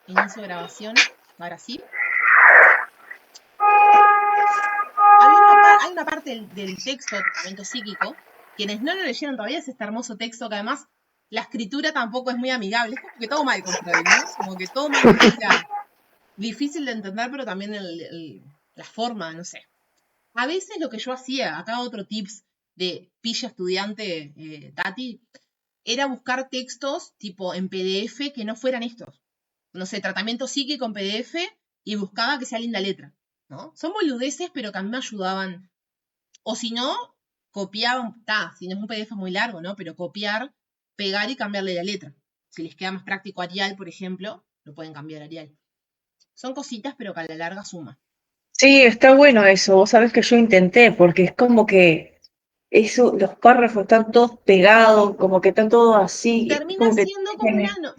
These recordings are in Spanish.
Inicio grabación. Ahora sí. Hay una parte del texto, tratamiento psíquico. Quienes no lo leyeron todavía es este hermoso texto que además la escritura tampoco es muy amigable. Es como que todo mal con Freud, ¿no? Como que todo mal. O sea, difícil de entender, pero también la forma, no sé. A veces lo que yo hacía, acá otro tips de pilla estudiante Tati, era buscar textos tipo en PDF que no fueran estos. No sé, tratamiento psíquico en PDF y buscaba que sea linda letra, ¿no? Son boludeces, pero que a mí me ayudaban. O si no, copiaban, si no es un PDF muy largo, ¿no? Pero copiar, pegar y cambiarle la letra. Si les queda más práctico Arial, por ejemplo, lo pueden cambiar a Arial. Son cositas, pero que a la larga suma. Sí, está bueno eso. Vos sabés que yo intenté, porque es como que eso, los párrafos están todos pegados, como que están todos así, Termina como que siendo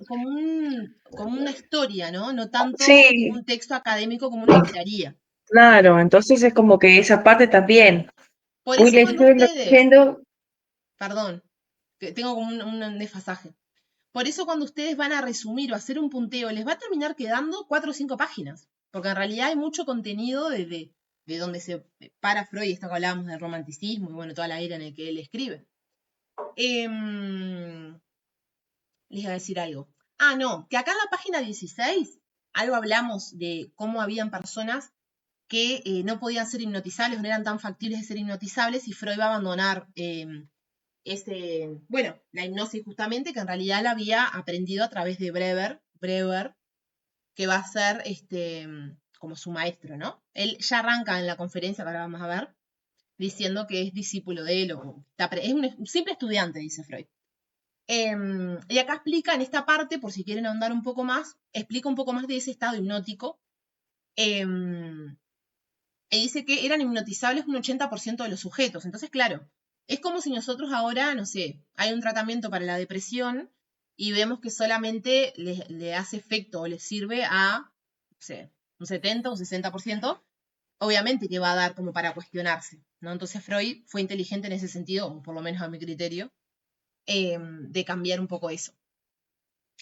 como una, como una historia, ¿no? No tanto sí, un texto académico como uno esperaría. claro, entonces es como que esa parte también. Por Voy eso cuando leyendo, ustedes, leyendo. perdón, que tengo como un desfasaje. Por eso cuando ustedes van a resumir o hacer un punteo, les va a terminar quedando 4 o 5 páginas. Porque en realidad hay mucho contenido de donde se para Freud, esto que hablábamos del romanticismo y bueno, toda la era en la que él escribe. Les iba a decir algo. Ah, no, que acá en la página 16, algo hablamos de cómo habían personas que no podían ser hipnotizables o no eran tan factibles de ser hipnotizables y Freud va a abandonar bueno, la hipnosis justamente, que en realidad la había aprendido a través de Brewer, que va a ser como su maestro, ¿no? Él ya arranca en la conferencia que ahora vamos a ver, diciendo que es discípulo de él, es un simple estudiante, dice Freud. Y acá explica en esta parte, por si quieren ahondar un poco más, explica un poco más de ese estado hipnótico. Y dice que eran hipnotizables un 80% de los sujetos. Entonces, claro, es como si nosotros ahora, no sé, hay un tratamiento para la depresión y vemos que solamente le hace efecto o le sirve a, no sé, un 70 o un 60%, obviamente que va a dar como para cuestionarse, ¿no? Entonces Freud fue inteligente en ese sentido, o por lo menos a mi criterio, de cambiar un poco eso.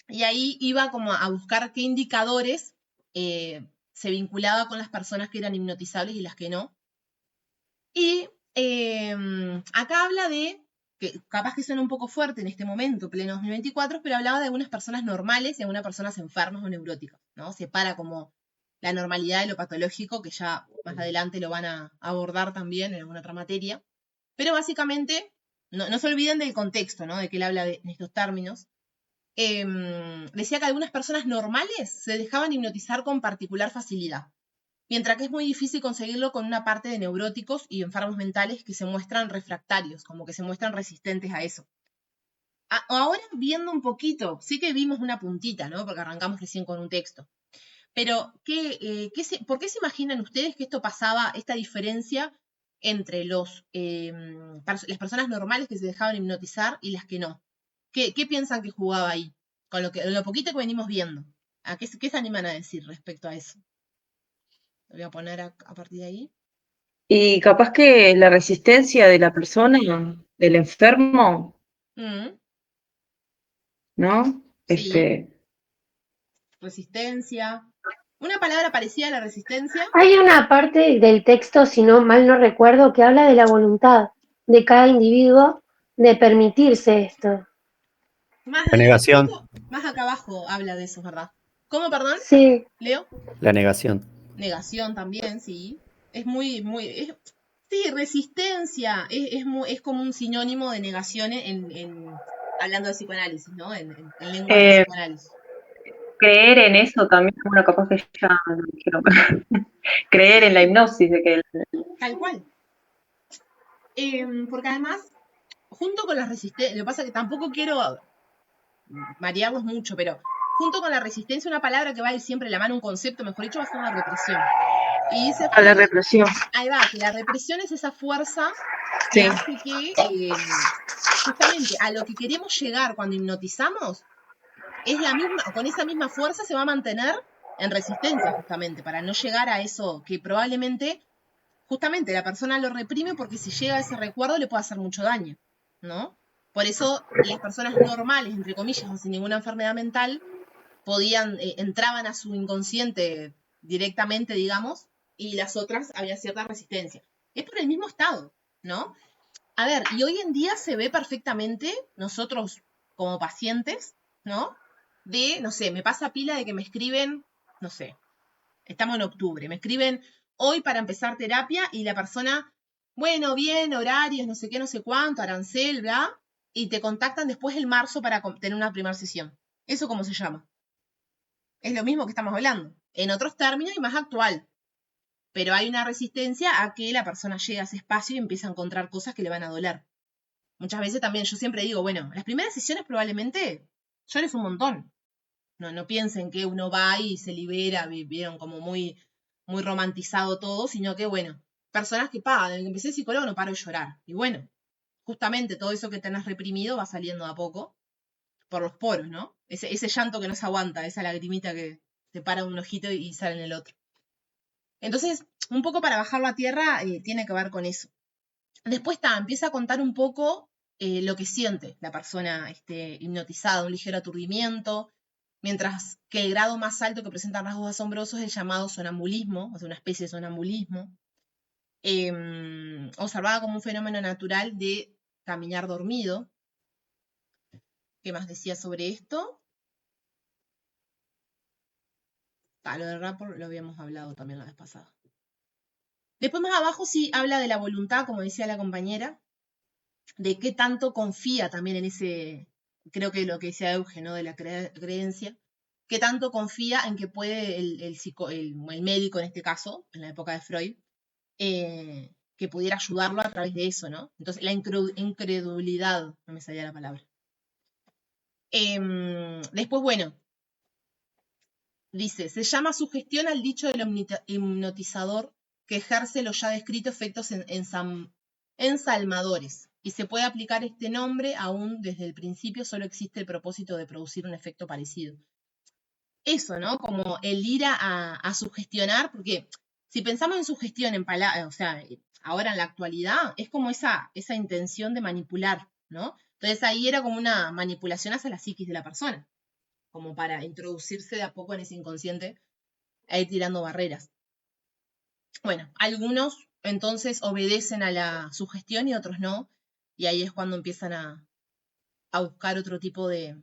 Y ahí iba como a buscar qué indicadores se vinculaba con las personas que eran hipnotizables y las que no. Y acá habla de, que capaz que suena un poco fuerte en este momento, pleno 2024, pero hablaba de algunas personas normales y algunas personas enfermas o neuróticas, ¿no? Separa como la normalidad de lo patológico, que ya más adelante lo van a abordar también en alguna otra materia. Pero básicamente, no se olviden del contexto, ¿no? De que él habla en estos términos. Decía que algunas personas normales se dejaban hipnotizar con particular facilidad, mientras que es muy difícil conseguirlo con una parte de neuróticos y enfermos mentales que se muestran refractarios, como que se muestran resistentes a eso. Ahora viendo un poquito, sí que vimos una puntita, ¿no? Porque arrancamos recién con un texto. Pero, ¿por qué se imaginan ustedes que esto pasaba, esta diferencia entre las personas normales que se dejaban hipnotizar y las que no? ¿Qué piensan que jugaba ahí? Con lo poquito que venimos viendo. ¿Qué se animan a decir respecto a eso? Lo voy a poner a partir de ahí. Y capaz que la resistencia de la persona, del enfermo, Mm, ¿no? sí, resistencia. Una palabra parecida a la resistencia. Hay una parte del texto, si no mal no recuerdo, que habla de la voluntad de cada individuo de permitirse esto. Más La adelante, negación, justo más acá abajo habla de eso, ¿verdad? ¿Cómo, perdón? Sí, Leo. la negación. Negación también, sí. Es sí, resistencia. Es como un sinónimo de negación hablando de psicoanálisis, ¿no? En lenguaje de Eh, psicoanálisis. creer en eso también, bueno, capaz que ya no quiero creer en la hipnosis, de que Tal cual. Porque además, junto con la resistencia, lo que pasa es que tampoco quiero marearlos mucho, pero junto con la resistencia, una palabra que va a ir siempre de la mano, un concepto, mejor dicho, va a ser la represión. Y dice a la Freud, represión. ahí va, que la represión es esa fuerza que Sí. hace que justamente a lo que queremos llegar cuando hipnotizamos es la misma, con esa misma fuerza se va a mantener en resistencia justamente, para no llegar a eso que probablemente, justamente la persona lo reprime porque si llega a ese recuerdo le puede hacer mucho daño, ¿no? Por eso las personas normales, entre comillas, o sin ninguna enfermedad mental, entraban a su inconsciente directamente, digamos, y las otras había cierta resistencia. Es por el mismo estado, ¿no? A ver, y hoy en día se ve perfectamente, nosotros como pacientes, ¿no? No sé, me pasa pila de que me escriben, no sé, estamos en octubre, me escriben hoy para empezar terapia y la persona, bueno, bien, horarios, no sé qué, no sé cuánto, arancel, bla, y te contactan después el marzo para tener una primera sesión. ¿Eso cómo se llama? Es lo mismo que estamos hablando, en otros términos y más actual. Pero hay una resistencia a que la persona llegue a ese espacio y empiece a encontrar cosas que le van a doler. Muchas veces también yo siempre digo, bueno, las primeras sesiones probablemente llores un montón. No piensen que uno va y se libera, vieron como muy, muy romantizado todo, sino que, bueno, personas que, desde que empecé el psicólogo no paro de llorar. Y bueno, justamente todo eso que tenés reprimido va saliendo de a poco por los poros, ¿no? Ese llanto que no se aguanta, esa lagrimita que te para un ojito y sale en el otro. Entonces, un poco para bajarlo a tierra tiene que ver con eso. Después empieza a contar un poco lo que siente la persona hipnotizada, un ligero aturdimiento, mientras que el grado más alto que presenta rasgos asombrosos es el llamado sonambulismo, o sea, una especie de sonambulismo, observada como un fenómeno natural de caminar dormido. ¿Qué más decía sobre esto? Lo del rapport lo habíamos hablado también la vez pasada. Después más abajo sí habla de la voluntad, como decía la compañera, de qué tanto confía también en ese, creo que lo que decía Euge, ¿no? De la creencia, qué tanto confía en que puede el médico en este caso, en la época de Freud, que pudiera ayudarlo a través de eso, ¿no? Entonces, la incredulidad, no me salía la palabra. Después, bueno, dice, se llama sugestión al dicho del hipnotizador que ejerce los ya descritos efectos ensalmadores. Y se puede aplicar este nombre aún desde el principio, solo existe el propósito de producir un efecto parecido. Eso, ¿no? Como el ir a sugestionar, porque si pensamos en sugestión en palabras, o sea, ahora en la actualidad, es como esa intención de manipular, ¿no? Entonces ahí era como una manipulación hacia la psiquis de la persona, como para introducirse de a poco en ese inconsciente e ir tirando barreras. Bueno, algunos entonces obedecen a la sugestión y otros no, y ahí es cuando empiezan a buscar otro tipo de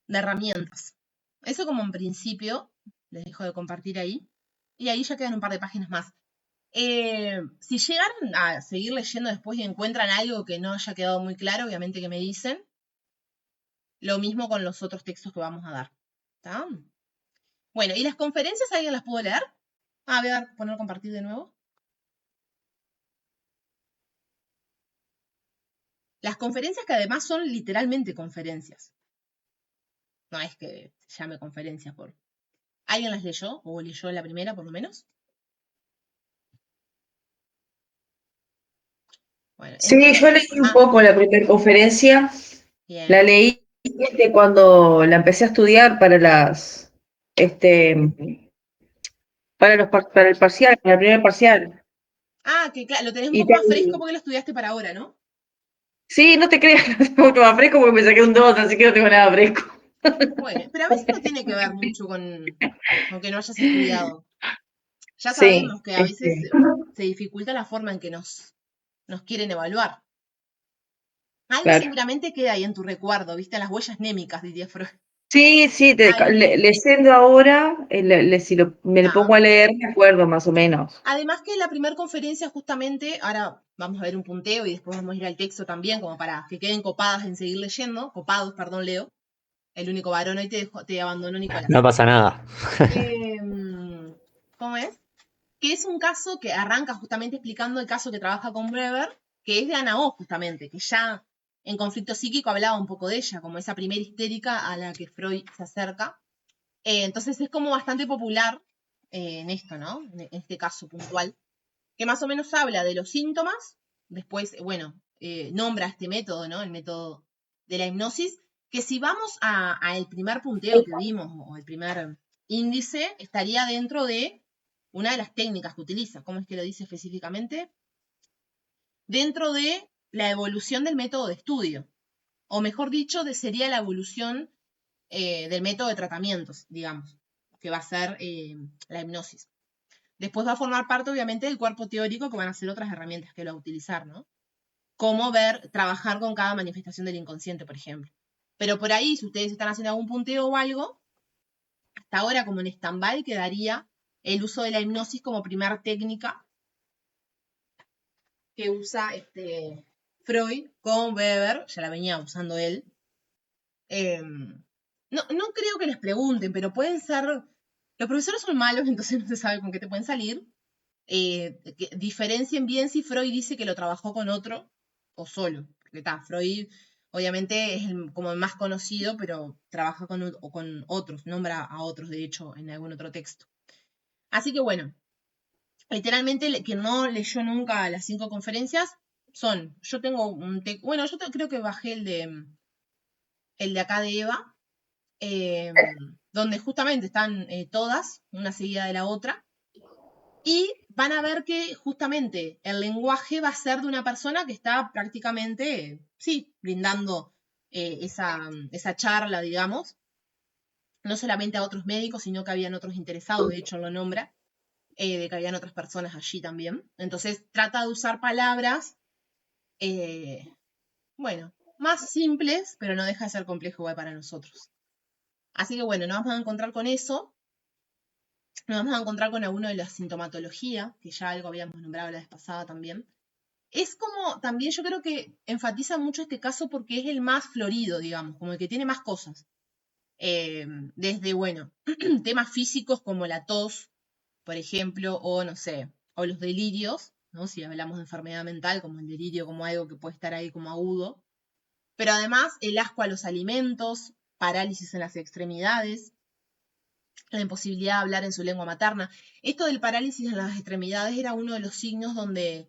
herramientas. Eso como en principio, les dejo de compartir ahí, y ahí ya quedan un par de páginas más. Si llegaron a seguir leyendo después y encuentran algo que no haya quedado muy claro, obviamente que me dicen. Lo mismo con los otros textos que vamos a dar. ¿Está? Bueno, ¿y las conferencias alguien las pudo leer? Voy a poner compartir de nuevo. Las conferencias que además son literalmente conferencias. No es que se llame conferencia por... ¿Alguien las leyó? ¿O leyó la primera por lo menos? Bueno, Sí, yo leí un poco la primera conferencia. Bien. La leí cuando la empecé a estudiar para las para el parcial, para el primer parcial. Que claro, lo tenés un Y poco más fresco porque lo estudiaste para ahora, ¿no? sí, no te creas, no tengo mucho más fresco porque me saqué un 2, así que no tengo nada fresco. Bueno, pero a veces no tiene que ver mucho con que no hayas estudiado. Ya Sí, sabemos que a veces se dificulta la forma en que nos quieren evaluar. Algo claro. seguramente queda ahí en tu recuerdo, ¿viste? Las huellas némicas, diría Freud. Sí, leyendo ahora, si me lo pongo a leer, me acuerdo más o menos. Además que la primera conferencia justamente, ahora vamos a ver un punteo y después vamos a ir al texto también, como para que queden copadas en seguir leyendo. Copados, perdón, Leo. El único varón hoy te abandonó Nicolás. No pasa nada. ¿Cómo es? Que es un caso que arranca justamente explicando el caso que trabaja con Brewer, que es de Ana O, justamente, que ya en conflicto psíquico hablaba un poco de ella, como esa primera histérica a la que Freud se acerca. Entonces es como bastante popular en esto, ¿no? En este caso puntual, que más o menos habla de los síntomas, después, bueno, nombra este método, ¿no? El método de la hipnosis, que si vamos al primer punteo que vimos, o el primer índice, estaría dentro de una de las técnicas que utiliza. ¿Cómo es que lo dice específicamente? Dentro de la evolución del método de estudio, o mejor dicho, sería la evolución del método de tratamientos, digamos, que va a ser la hipnosis. Después va a formar parte, obviamente, del cuerpo teórico, que van a ser otras herramientas que él va a utilizar, ¿no? Cómo trabajar con cada manifestación del inconsciente, por ejemplo. Pero por ahí, si ustedes están haciendo algún punteo o algo, hasta ahora como en stand-by quedaría el uso de la hipnosis como primera técnica que usa Freud con Weber, ya la venía usando él. No creo que les pregunten, pero pueden ser... Los profesores son malos, entonces no se sabe con qué te pueden salir. Que diferencien bien si Freud dice que lo trabajó con otro o solo. Porque está, Freud obviamente es como el más conocido, pero trabaja con otros, nombra a otros, de hecho, en algún otro texto. Así que bueno, literalmente, quien no leyó nunca las 5 conferencias, yo tengo un texto, bueno, creo que bajé el de acá de Eva, donde justamente están todas, una seguida de la otra, y van a ver que justamente el lenguaje va a ser de una persona que está prácticamente, sí, brindando esa charla, digamos, no solamente a otros médicos, sino que habían otros interesados, de hecho lo nombra, de que habían otras personas allí también. Entonces trata de usar palabras, bueno, más simples, pero no deja de ser complejo igual para nosotros. Así que bueno, nos vamos a encontrar con eso. Nos vamos a encontrar con alguno de la sintomatología, que ya algo habíamos nombrado la vez pasada también. Es como, también yo creo que enfatiza mucho este caso porque es el más florido, digamos, como el que tiene más cosas. Desde, bueno, temas físicos como la tos, por ejemplo, o no sé, o los delirios, ¿no? Si hablamos de enfermedad mental, como el delirio, como algo que puede estar ahí como agudo. Pero además, el asco a los alimentos, parálisis en las extremidades, la imposibilidad de hablar en su lengua materna. Esto del parálisis en las extremidades era uno de los signos donde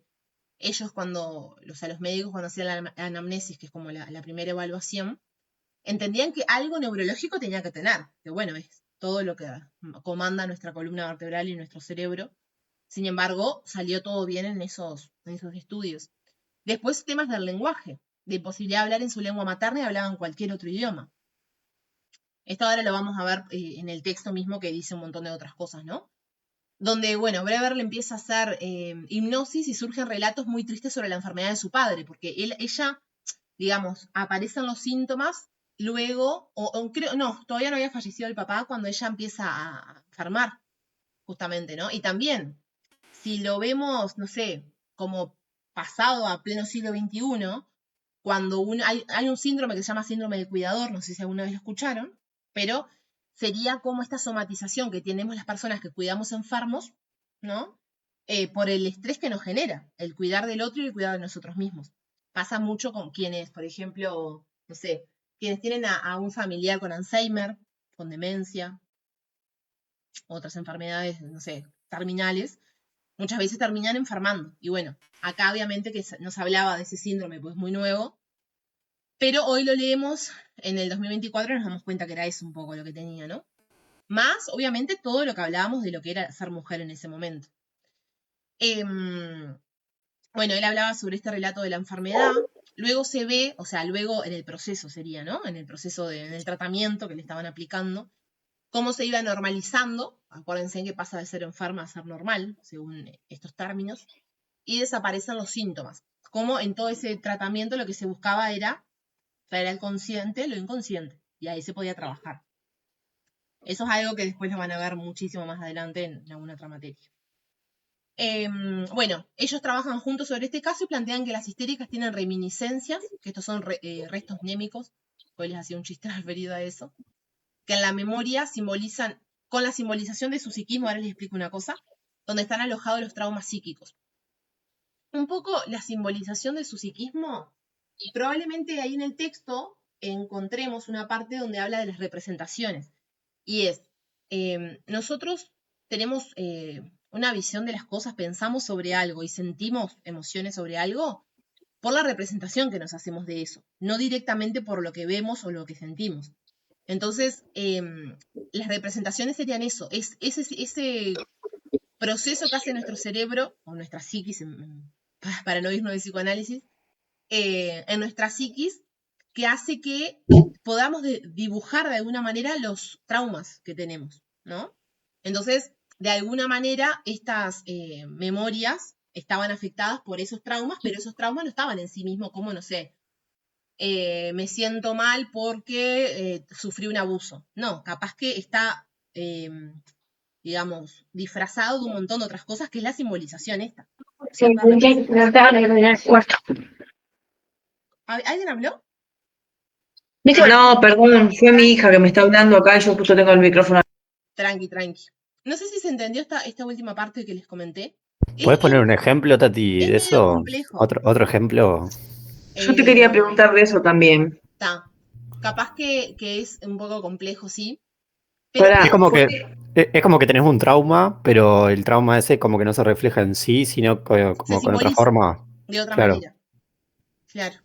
ellos los médicos cuando hacían la anamnesis, que es como la primera evaluación, entendían que algo neurológico tenía que tener, que bueno, es todo lo que comanda nuestra columna vertebral y nuestro cerebro. Sin embargo, salió todo bien en esos estudios. Después, temas del lenguaje, de imposibilidad de hablar en su lengua materna y hablaban cualquier otro idioma. Esto ahora lo vamos a ver en el texto mismo que dice un montón de otras cosas, ¿no? Donde, bueno, Brever le empieza a hacer hipnosis y surgen relatos muy tristes sobre la enfermedad de su padre, porque ella, digamos, aparecen los síntomas, luego, todavía no había fallecido el papá cuando ella empieza a enfermar, justamente, ¿no? Y también, si lo vemos, no sé, como pasado a pleno siglo XXI, cuando hay un síndrome que se llama síndrome del cuidador, no sé si alguna vez lo escucharon, pero sería como esta somatización que tenemos las personas que cuidamos enfermos, ¿no? Por el estrés que nos genera, el cuidar del otro y el cuidar de nosotros mismos. Pasa mucho con quienes, por ejemplo, no sé, quienes tienen a un familiar con Alzheimer, con demencia, otras enfermedades, no sé, terminales, muchas veces terminan enfermando. Y bueno, acá obviamente que nos hablaba de ese síndrome, pues muy nuevo, pero hoy lo leemos en el 2024 y nos damos cuenta que era eso un poco lo que tenía, ¿no? Más, obviamente, todo lo que hablábamos de lo que era ser mujer en ese momento. Bueno, él hablaba sobre este relato de la enfermedad. Luego se ve, o sea, luego en el proceso sería, ¿no? En el proceso en el tratamiento que le estaban aplicando, cómo se iba normalizando. Acuérdense que pasa de ser enferma a ser normal, según estos términos, y desaparecen los síntomas. Como en todo ese tratamiento lo que se buscaba era traer al consciente lo inconsciente, y ahí se podía trabajar. Eso es algo que después lo van a ver muchísimo más adelante en alguna otra materia. Bueno, ellos trabajan juntos sobre este caso y plantean que las histéricas tienen reminiscencias, que estos son restos mnémicos, hoy les hacía un chiste referido a eso, que en la memoria simbolizan, con la simbolización de su psiquismo, ahora les explico una cosa, donde están alojados los traumas psíquicos. Un poco la simbolización de su psiquismo, probablemente ahí en el texto encontremos una parte donde habla de las representaciones, y es, nosotros tenemos una visión de las cosas, pensamos sobre algo y sentimos emociones sobre algo por la representación que nos hacemos de eso, no directamente por lo que vemos o lo que sentimos. Entonces, las representaciones serían eso, es ese proceso que hace nuestro cerebro, o nuestra psiquis, para no irnos de psicoanálisis, en nuestra psiquis, que hace que podamos dibujar de alguna manera los traumas que tenemos, ¿no? Entonces, de alguna manera, estas memorias estaban afectadas por esos traumas, pero esos traumas no estaban en sí mismos, como, no sé, me siento mal porque sufrí un abuso. No, capaz que está, digamos, disfrazado de un montón de otras cosas, que es la simbolización esta. Ciertas ¿Alguien habló? No, perdón, fue mi hija que me está hablando acá y yo justo tengo el micrófono. Tranqui. No sé si se entendió esta última parte que les comenté. ¿Puedes poner un ejemplo, Tati, es de medio eso? complejo. Otro ejemplo. Yo te quería preguntar de eso también. Capaz que es un poco complejo, sí. Pero Pará, Es como que tenés un trauma, pero el trauma ese como que no se refleja en sí, sino como con otra simboliza forma. de otra Claro. manera. Claro.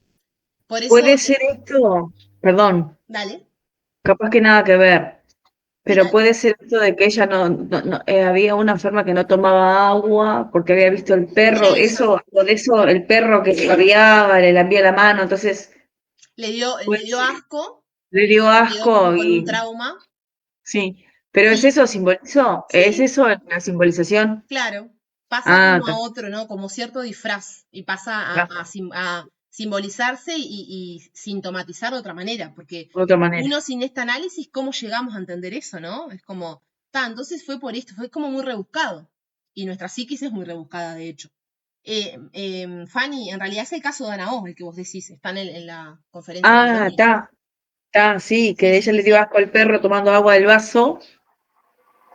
Por eso. puede ser esto, perdón, Dale. capaz que nada que ver, pero Dale. puede ser esto de que ella había una enferma que no tomaba agua porque había visto el perro, Era eso. por eso el perro que se barriaba, le lambía la mano, entonces Le dio asco. le dio Se quedó como asco con un y trauma. sí, pero ¿es Y eso simbolizó? sí, ¿Es eso la simbolización? claro. Pasa Ah, como a otro, ¿no? Como cierto disfraz. Y pasa está, a simbolizarse y sintomatizar de otra manera. Porque de otra manera. uno sin este análisis, ¿cómo llegamos a entender eso, no? Es como, entonces fue por esto, fue como muy rebuscado. Y nuestra psiquis es muy rebuscada, de hecho. Fanny, en realidad es el caso de Ana O, el que vos decís, están en la conferencia del Ah, viernes. sí, que ella le dio asco al perro tomando agua del vaso.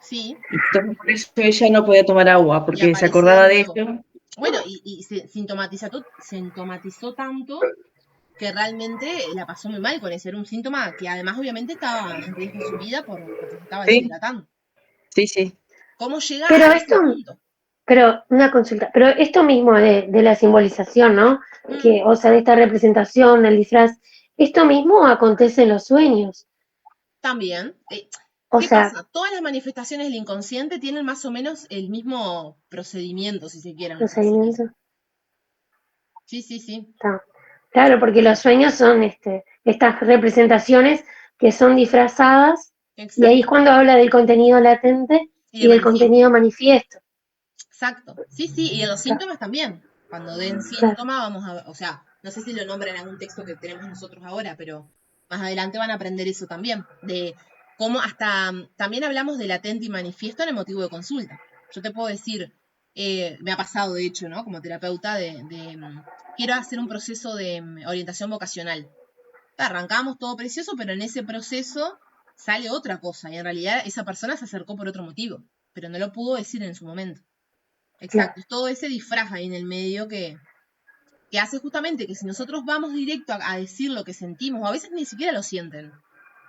Sí. Y entonces por eso ella no podía tomar agua, Y porque se apareció de acordaba de nuevo. eso. Bueno, y se sintomatizó tanto que realmente la pasó muy mal con ese. Era un síntoma que además obviamente estaba en riesgo su vida porque se estaba Sí, deshidratando. sí. ¿Cómo llega Pero a ese esto, punto? pero una consulta, pero esto mismo de la simbolización, ¿no? Que, o sea, de esta representación, el disfraz, esto mismo acontece en los sueños. También. O ¿Qué sea, pasa? Todas las manifestaciones del inconsciente tienen más o menos el mismo procedimiento, si se quiere, en nuestra psiquis. procedimiento. Sí. Está. Claro, porque los sueños son estas representaciones que son disfrazadas y ahí es Exacto. cuando habla del contenido latente Y de y del manifiesto. contenido manifiesto. Exacto. Sí, y de los Claro, síntomas también. Cuando den claro. síntoma, vamos a, o sea, no sé si lo nombran en algún texto que tenemos nosotros ahora, pero más adelante van a aprender eso también. De cómo hasta, también hablamos de latente y manifiesto en el motivo de consulta. Yo te puedo decir, me ha pasado de hecho, ¿no? Como terapeuta quiero hacer un proceso de orientación vocacional. Arrancamos todo precioso, pero en ese proceso sale otra cosa y en realidad esa persona se acercó por otro motivo, pero no lo pudo decir en su momento. Claro. Exacto, es todo ese disfraz ahí en el medio que hace justamente que si nosotros vamos directo a decir lo que sentimos, o a veces ni siquiera lo sienten,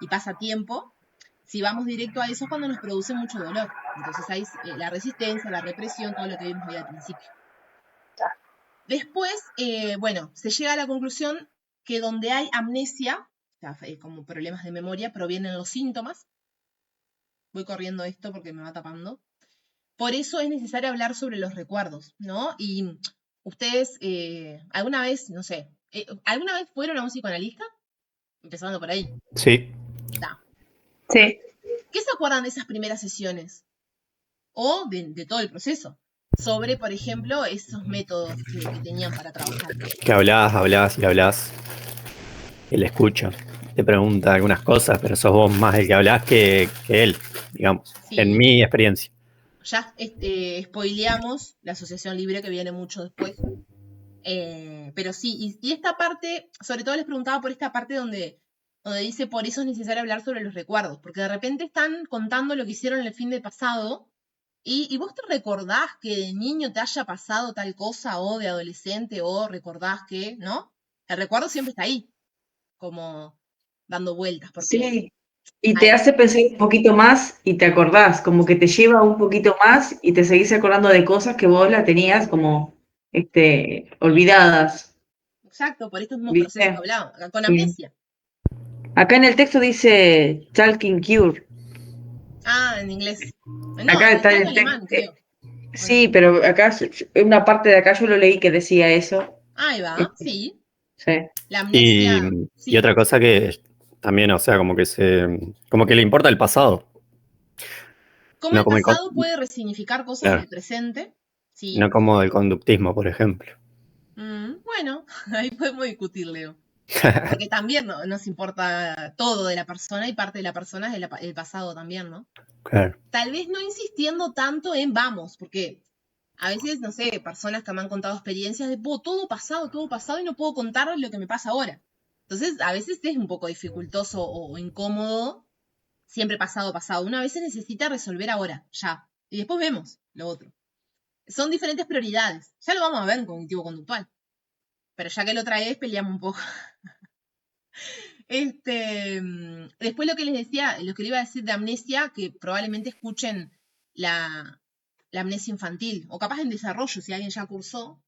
y pasa tiempo, si vamos directo a eso es cuando nos produce mucho dolor. Entonces hay la resistencia, la represión, todo lo que vimos hoy al principio. Después, bueno, se llega a la conclusión que donde hay amnesia, o sea, como problemas de memoria, provienen los síntomas. Voy corriendo esto porque me va tapando. Por eso es necesario hablar sobre los recuerdos, ¿no? Y ustedes, alguna vez, no sé, ¿alguna vez fueron a un psicoanalista? Empezando por ahí. Sí. Sí. ¿Qué se acuerdan de esas primeras sesiones? O de todo el proceso. Sobre, por ejemplo, esos métodos que tenían para trabajar. Que hablas y hablas. Él escucha. Te pregunta algunas cosas, pero sos vos más el que hablas que él, digamos. En Sí, mi experiencia. ya spoileamos la asociación libre que viene mucho después. Pero sí, y esta parte, sobre todo les preguntaba por esta parte donde dice, por eso es necesario hablar sobre los recuerdos, porque de repente están contando lo que hicieron en el fin de pasado, y vos te recordás que de niño te haya pasado tal cosa, o de adolescente, o recordás que, ¿no? El recuerdo siempre está ahí, como dando vueltas, porque Sí. Y te hay, hace pensar un poquito más y te acordás, como que te lleva un poquito más y te seguís acordando de cosas que vos la tenías como olvidadas. exacto, por estos mismos procesos que ¿Viste? hablábamos, con Sí. amnesia. Acá en el texto dice Talking Cure. Ah, en inglés. No, Acá en está realidad en el texto. alemán, creo. Bueno, Sí, pero acá, en una parte de acá yo lo leí que decía eso. ahí va, Este, sí. Sí. La Y, amnesia, y sí. otra cosa que también, o sea, como que le importa el pasado, Cómo no el como pasado puede resignificar cosas en claro, el presente, no sí. como el conductismo, por ejemplo. Bueno, ahí podemos discutir, Leo. Porque también nos importa todo de la persona y parte de la persona es el pasado también, ¿no? Claro, Tal vez no insistiendo tanto en vamos, porque a veces, no sé, personas que me han contado experiencias de todo pasado y no puedo contar lo que me pasa ahora. Entonces, a veces es un poco dificultoso o incómodo, siempre pasado, pasado. Una vez necesita resolver ahora, ya. Y después vemos lo otro. Son diferentes prioridades. Ya lo vamos a ver en cognitivo-conductual. Pero ya que lo traes, peleamos un poco. Después lo que les decía, lo que le iba a decir de amnesia, que probablemente escuchen la amnesia infantil, o capaz en desarrollo, si alguien ya cursó.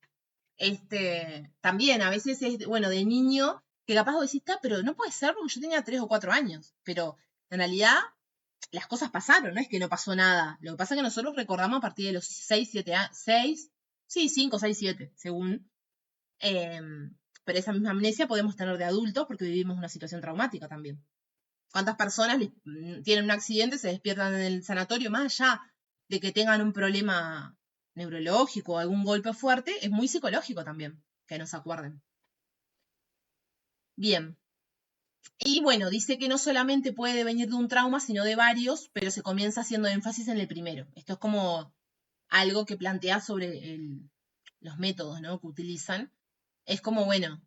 También a veces es, bueno, de niño, que capaz vos decís, pero no puede ser porque yo tenía 3 o 4 años. Pero en realidad las cosas pasaron, no es que no pasó nada. Lo que pasa es que nosotros recordamos a partir de los 6 7 años, 6, sí, 5 6 7 según. Pero esa misma amnesia podemos tener de adultos porque vivimos una situación traumática también. ¿Cuántas personas tienen un accidente, se despiertan en el sanatorio, más allá de que tengan un problema neurológico o algún golpe fuerte, es muy psicológico también que no se acuerden? Bien. Y bueno, dice que no solamente puede venir de un trauma, sino de varios, pero se comienza haciendo énfasis en el primero. Esto es como algo que plantea sobre los métodos, ¿no?, que utilizan. Es como, bueno,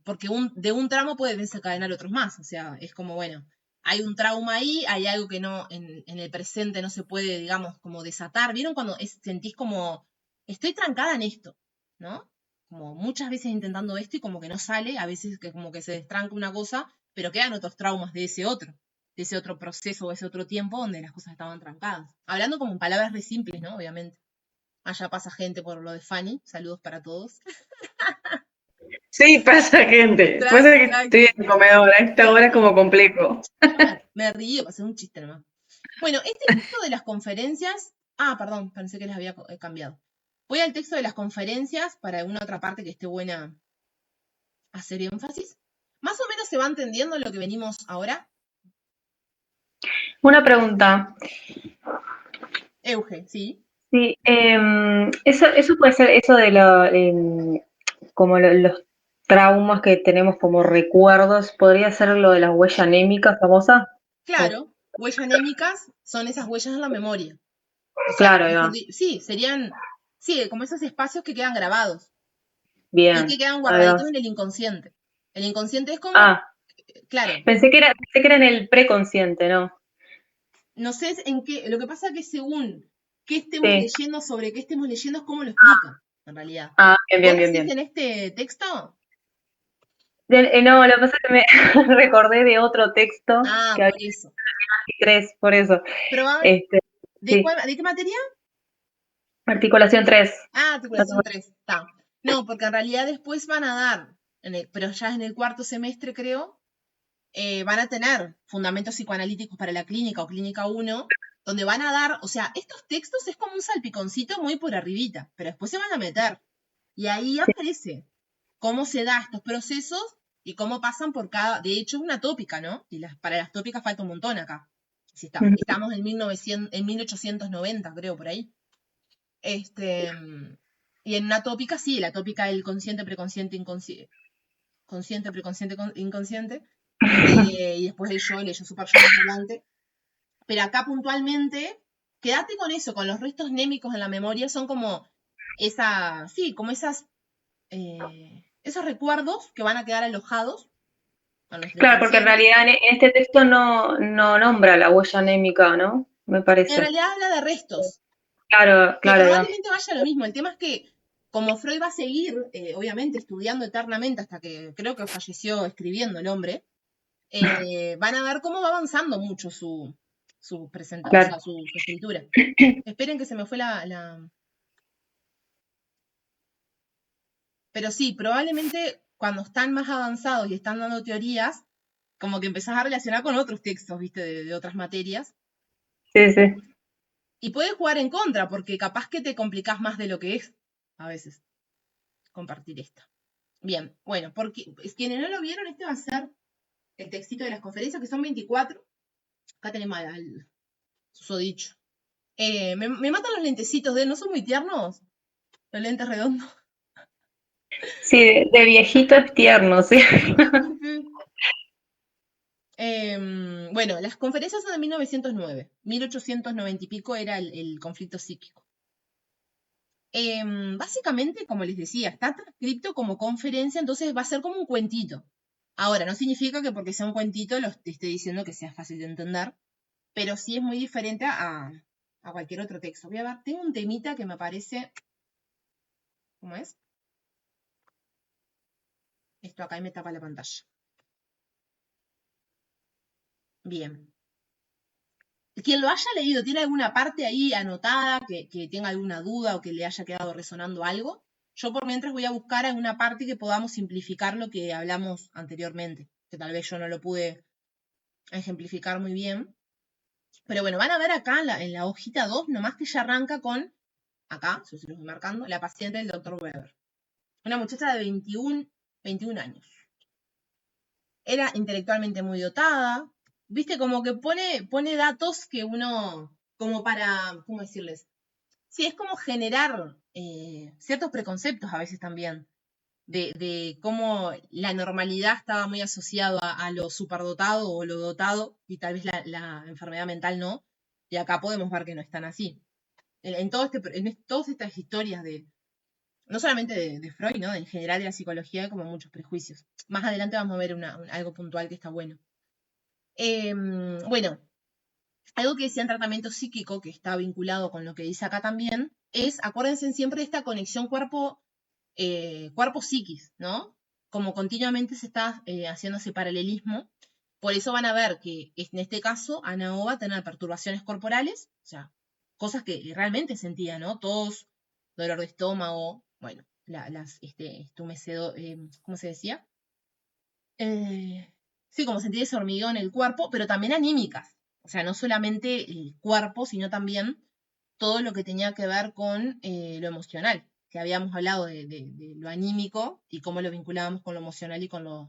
porque de un trauma puede desencadenar otros más. O sea, es como, bueno, hay un trauma ahí, hay algo que no, en el presente no se puede, digamos, como desatar. ¿Vieron cuando sentís como, estoy trancada en esto, ¿no? Como muchas veces intentando esto y como que no sale, a veces que como que se destranca una cosa, pero quedan otros traumas de ese otro proceso o ese otro tiempo donde las cosas estaban trancadas. Hablando como en palabras re simples, ¿no? Obviamente. Allá pasa gente por lo de Fanny, saludos para todos. Sí, pasa gente. Pasa que estoy Tranqui. en el comedor. A esta hora es como complejo. Yo me río, pasé un chiste nomás. Bueno, este texto de las conferencias. Ah, perdón, pensé que les había cambiado. Voy al texto de las conferencias para alguna otra parte que esté buena hacer énfasis. Más o menos se va entendiendo lo que venimos ahora. Una pregunta. Euge, ¿sí? Sí, eso puede ser eso de como los traumas que tenemos como recuerdos, ¿podría ser lo de la huella anémica famosa? Claro, huellas anémicas son esas huellas en la memoria. O sea, Claro, ahí va. sí, serían, sí, como esos espacios que quedan grabados y que Bien, quedan ahí va. guardaditos en el inconsciente. El inconsciente es como, Ah, claro, pensé que era en el preconsciente, ¿no? no sé en qué, lo que pasa es que según qué estemos Sí. leyendo, sobre qué estemos leyendo, es cómo lo explica, en realidad. Ah, bien, bien, ¿Vos bien, decís bien. en este texto? No, lo que pasa es que me recordé de otro texto Ah, que había por eso. tres, por eso. Probable, Este, sí, ¿de qué materia? articulación 3. Ah, articulación 3, está. No, porque en realidad después van a dar, pero ya en el cuarto semestre creo, van a tener fundamentos psicoanalíticos para la clínica o clínica 1, donde van a dar, o sea, estos textos es como un salpiconcito muy por arribita, pero después se van a meter. Y ahí aparece cómo se da estos procesos y cómo pasan por cada. De hecho, es una tópica, ¿no? Y para las tópicas falta un montón acá. Si estamos en 1890, creo, por ahí. Y en una tópica, sí, la tópica del consciente, preconsciente, inconsciente. Consciente, preconsciente, inconsciente. Y después el yo super yo más adelante. Pero acá puntualmente, quédate con eso, con los restos némicos en la memoria, son como como esos recuerdos que van a quedar alojados en nuestro Claro, porque en inconsciente. realidad en este texto no nombra la huella anémica, ¿no? Me En parece. realidad habla de restos, Claro, que claro, ya. probablemente vaya lo mismo. El tema es que, como Freud va a seguir, obviamente, estudiando eternamente hasta que creo que falleció escribiendo el hombre, van a ver cómo va avanzando mucho o Claro. sea, su escritura. Esperen que se me fue Pero sí, probablemente cuando están más avanzados y están dando teorías, como que empezás a relacionar con otros textos, viste, de otras materias. Sí, sí. Y puede jugar en contra, porque capaz que te complicás más de lo que es, a veces, compartir esta. Bien, bueno, porque quienes no lo vieron, este va a ser el textito de las conferencias, que son 24. Acá tenemos al susodicho. Me matan los lentecitos de él, ¿no son muy tiernos? Los lentes redondos. Sí, de viejito es tierno, sí. Bueno, las conferencias son de 1909. 1890 y pico era el conflicto psíquico. Básicamente, como les decía, está transcrito como conferencia, entonces va a ser como un cuentito. Ahora, no significa que porque sea un cuentito te esté diciendo que sea fácil de entender, pero sí es muy diferente a cualquier otro texto. Voy a ver, tengo un temita que me aparece. ¿Cómo es? Esto acá y me tapa la pantalla. Bien. Quien lo haya leído, ¿tiene alguna parte ahí anotada que tenga alguna duda o que le haya quedado resonando algo? Yo por mientras voy a buscar alguna parte que podamos simplificar lo que hablamos anteriormente, que tal vez yo no lo pude ejemplificar muy bien. Pero bueno, van a ver acá en la hojita 2, nomás que ya arranca con, acá, yo se los voy marcando, la paciente del Dr. Weber. Una muchacha de 21 años. Era intelectualmente muy dotada, viste, como que pone datos que uno, como para, ¿cómo decirles? Sí, es como generar ciertos preconceptos a veces también, de cómo la normalidad estaba muy asociada a lo superdotado o lo dotado, y tal vez la enfermedad mental no, y acá podemos ver que no están así. En todas estas historias no solamente de Freud, ¿no? En general de la psicología hay como muchos prejuicios. Más adelante vamos a ver algo puntual que está bueno. Bueno, algo que decía en tratamiento psíquico, que está vinculado con lo que dice acá también, es, acuérdense siempre de esta conexión cuerpo-psiquis, ¿no? Como continuamente se está haciendo ese paralelismo. Por eso van a ver que en este caso Ana O va a tener perturbaciones corporales, o sea, cosas que realmente sentía, ¿no? Tos, dolor de estómago, bueno, ¿cómo se decía? Sí, como sentir ese hormigueo en el cuerpo, pero también anímicas. O sea, no solamente el cuerpo, sino también todo lo que tenía que ver con lo emocional, que habíamos hablado de lo anímico y cómo lo vinculábamos con lo emocional y con los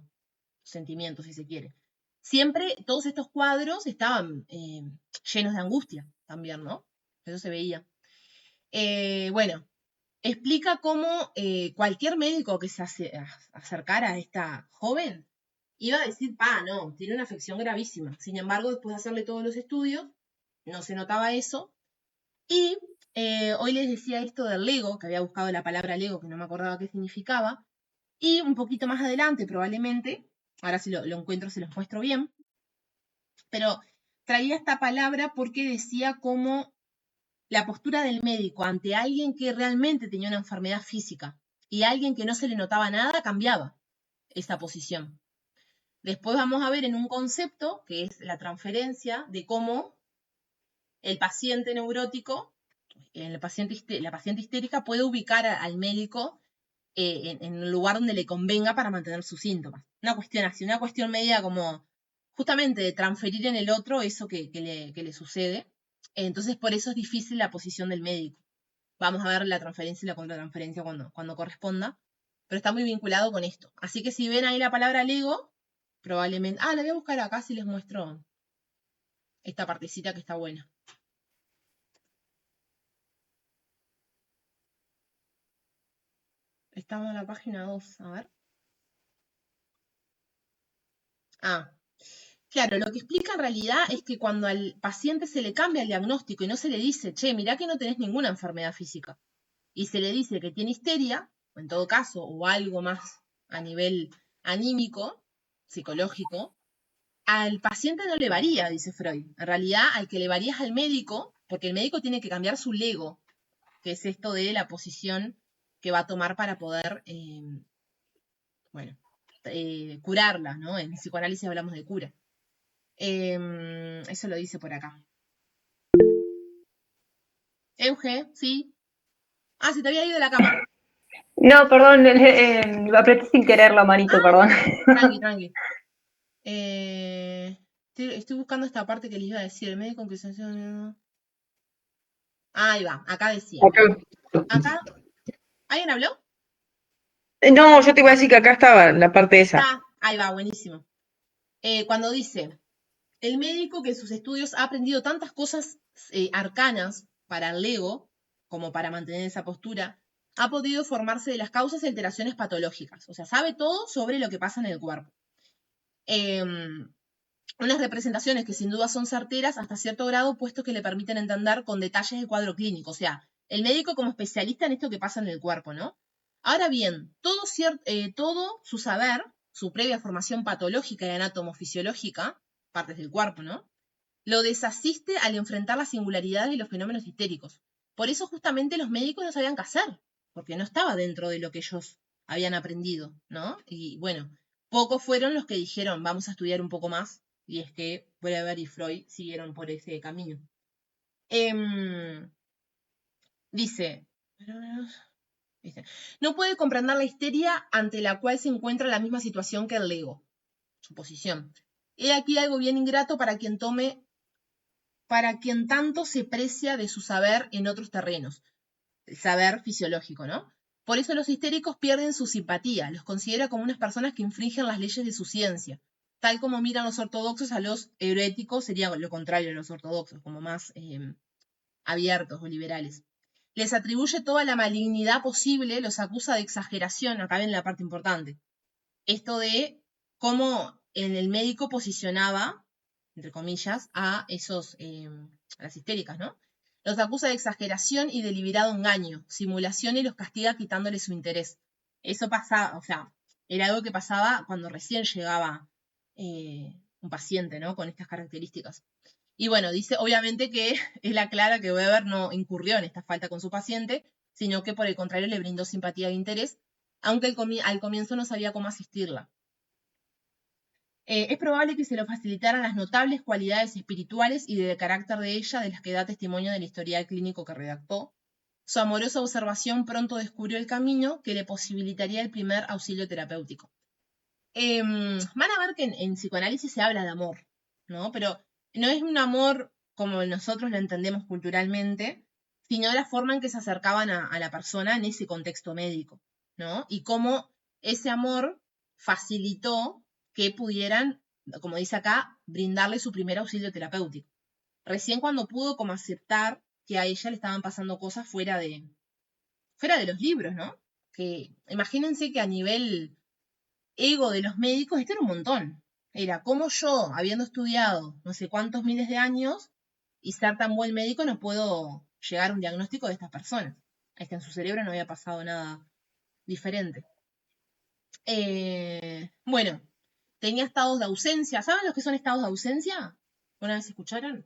sentimientos, si se quiere. Siempre todos estos cuadros estaban llenos de angustia también, ¿no? Eso se veía. Bueno, explica cómo cualquier médico que se acercara a esta joven iba a decir, no, tiene una afección gravísima. Sin embargo, después de hacerle todos los estudios, no se notaba eso. Y hoy les decía esto del Lego, que había buscado la palabra Lego, que no me acordaba qué significaba. Y un poquito más adelante, probablemente, ahora si lo encuentro se los muestro bien, pero traía esta palabra porque decía cómo la postura del médico ante alguien que realmente tenía una enfermedad física y alguien que no se le notaba nada, cambiaba esa posición. Después vamos a ver en un concepto, que es la transferencia, de cómo el paciente neurótico, la paciente histérica, puede ubicar al médico en un lugar donde le convenga para mantener sus síntomas. Una cuestión así, una cuestión media como justamente de transferir en el otro eso que le sucede. Entonces, por eso es difícil la posición del médico. Vamos a ver la transferencia y la contratransferencia cuando corresponda, pero está muy vinculado con esto. Así que si ven ahí la palabra Lego, probablemente... la voy a buscar acá si les muestro esta partecita que está buena. Estamos en la página 2, a ver. Claro, lo que explica en realidad es que cuando al paciente se le cambia el diagnóstico y no se le dice, che, mirá que no tenés ninguna enfermedad física, y se le dice que tiene histeria, o en todo caso, o algo más a nivel anímico, psicológico, al paciente no le varía, dice Freud. En realidad, al que le varía es al médico, porque el médico tiene que cambiar su Lego, que es esto de la posición que va a tomar para poder, curarla, ¿no? En psicoanálisis hablamos de cura. Eso lo dice por acá. Euge, sí. Se te había ido la cámara. No, perdón, lo apreté sin querer la manito, perdón. Tranqui. Estoy buscando esta parte que les iba a decir. El médico que se... Ahí va, acá decía. Acá, ¿alguien habló? No, yo te iba a decir que acá estaba la parte esa. Ahí va, buenísimo. Cuando dice, el médico que en sus estudios ha aprendido tantas cosas arcanas para el ego, como para mantener esa postura, ha podido formarse de las causas y alteraciones patológicas. O sea, sabe todo sobre lo que pasa en el cuerpo. Unas representaciones que sin duda son certeras hasta cierto grado, puesto que le permiten entender con detalles el cuadro clínico. O sea, el médico como especialista en esto que pasa en el cuerpo, ¿no? Ahora bien, todo su saber, su previa formación patológica y anatomofisiológica, partes del cuerpo, ¿no? Lo desasiste al enfrentar las singularidades y los fenómenos histéricos. Por eso justamente los médicos no sabían qué hacer, porque no estaba dentro de lo que ellos habían aprendido, ¿no? Y bueno, pocos fueron los que dijeron, vamos a estudiar un poco más, y es que Weber y Freud siguieron por ese camino. Dice, no puede comprender la histeria ante la cual se encuentra en la misma situación que el ego, su posición. He aquí algo bien ingrato para quien tanto se precia de su saber en otros terrenos, el saber fisiológico, ¿no? Por eso los histéricos pierden su simpatía, los considera como unas personas que infringen las leyes de su ciencia, tal como miran los ortodoxos a los heréticos, sería lo contrario de los ortodoxos, como más abiertos o liberales. Les atribuye toda la malignidad posible, los acusa de exageración, acá ven la parte importante, esto de cómo en el médico posicionaba, entre comillas, a a las histéricas, ¿no? Los acusa de exageración y deliberado engaño, simulación y los castiga quitándole su interés. Eso pasaba, o sea, era algo que pasaba cuando recién llegaba un paciente, ¿no? Con estas características. Y bueno, dice obviamente que él aclara que Weber no incurrió en esta falta con su paciente, sino que por el contrario le brindó simpatía e interés, aunque al comienzo no sabía cómo asistirla. Es probable que se lo facilitaran las notables cualidades espirituales y de carácter de ella, de las que da testimonio del historial clínico que redactó. Su amorosa observación pronto descubrió el camino que le posibilitaría el primer auxilio terapéutico. Van a ver que en psicoanálisis se habla de amor, ¿no? Pero no es un amor como nosotros lo entendemos culturalmente, sino la forma en que se acercaban a la persona en ese contexto médico, ¿no? Y cómo ese amor facilitó que pudieran, como dice acá, brindarle su primer auxilio terapéutico. Recién cuando pudo como aceptar que a ella le estaban pasando cosas fuera de los libros, ¿no? Que imagínense que a nivel ego de los médicos, esto era un montón. Era como yo, habiendo estudiado no sé cuántos miles de años y ser tan buen médico, no puedo llegar a un diagnóstico de estas personas. Es que en su cerebro no había pasado nada diferente. Bueno, tenía estados de ausencia. ¿Saben los que son estados de ausencia? ¿Una vez escucharon?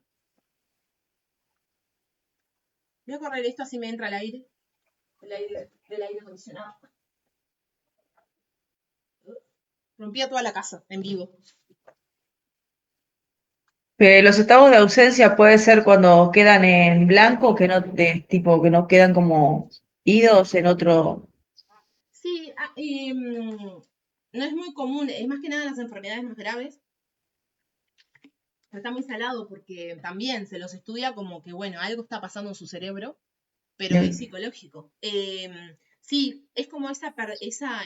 Voy a correr esto así me entra el aire del aire acondicionado. Rompía toda la casa en vivo. Los estados de ausencia puede ser cuando quedan en blanco, que no, tipo, que no quedan como idos en otro. Sí, no es muy común, es más que nada las enfermedades más graves. Está muy salado porque también se los estudia como que, bueno, algo está pasando en su cerebro, pero es psicológico. Sí, es como esa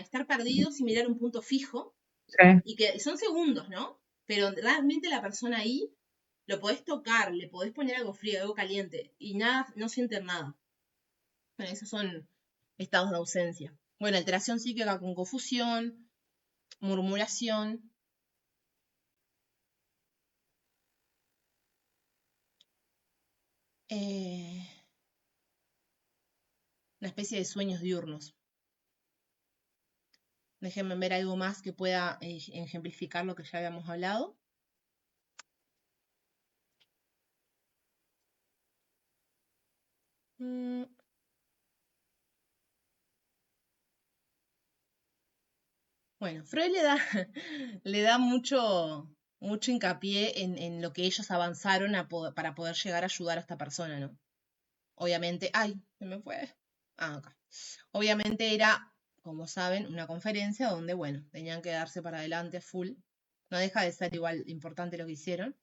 estar perdido sin mirar un punto fijo, y que son segundos, ¿no? Pero realmente la persona ahí lo podés tocar, le podés poner algo frío, algo caliente, y nada, no sienten nada. Bueno, esos son estados de ausencia. Bueno, alteración psíquica con confusión, murmuración. Una especie de sueños diurnos. Déjenme ver algo más que pueda ejemplificar lo que ya habíamos hablado. Bueno, Freud le da mucho hincapié en lo que ellos avanzaron para poder llegar a ayudar a esta persona, ¿no? Obviamente, ¡ay! Se me fue. Acá. Obviamente era, como saben, una conferencia donde, bueno, tenían que darse para adelante full. No deja de ser igual importante lo que hicieron.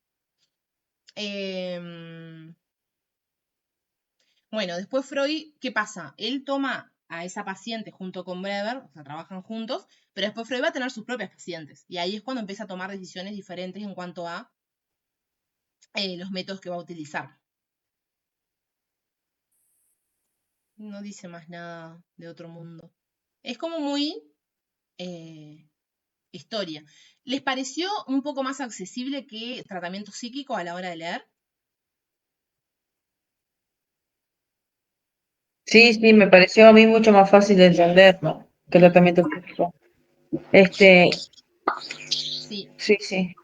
Bueno, después Freud, ¿qué pasa? Él toma a esa paciente junto con Breber, o sea, trabajan juntos, pero después Freud va a tener sus propias pacientes. Y ahí es cuando empieza a tomar decisiones diferentes en cuanto a los métodos que va a utilizar. No dice más nada de otro mundo. Es como muy historia. ¿Les pareció un poco más accesible que tratamiento psíquico a la hora de leer? Sí, sí, me pareció a mí mucho más fácil de entender, ¿no? Que el tratamiento físico. Sí. Sí, sí.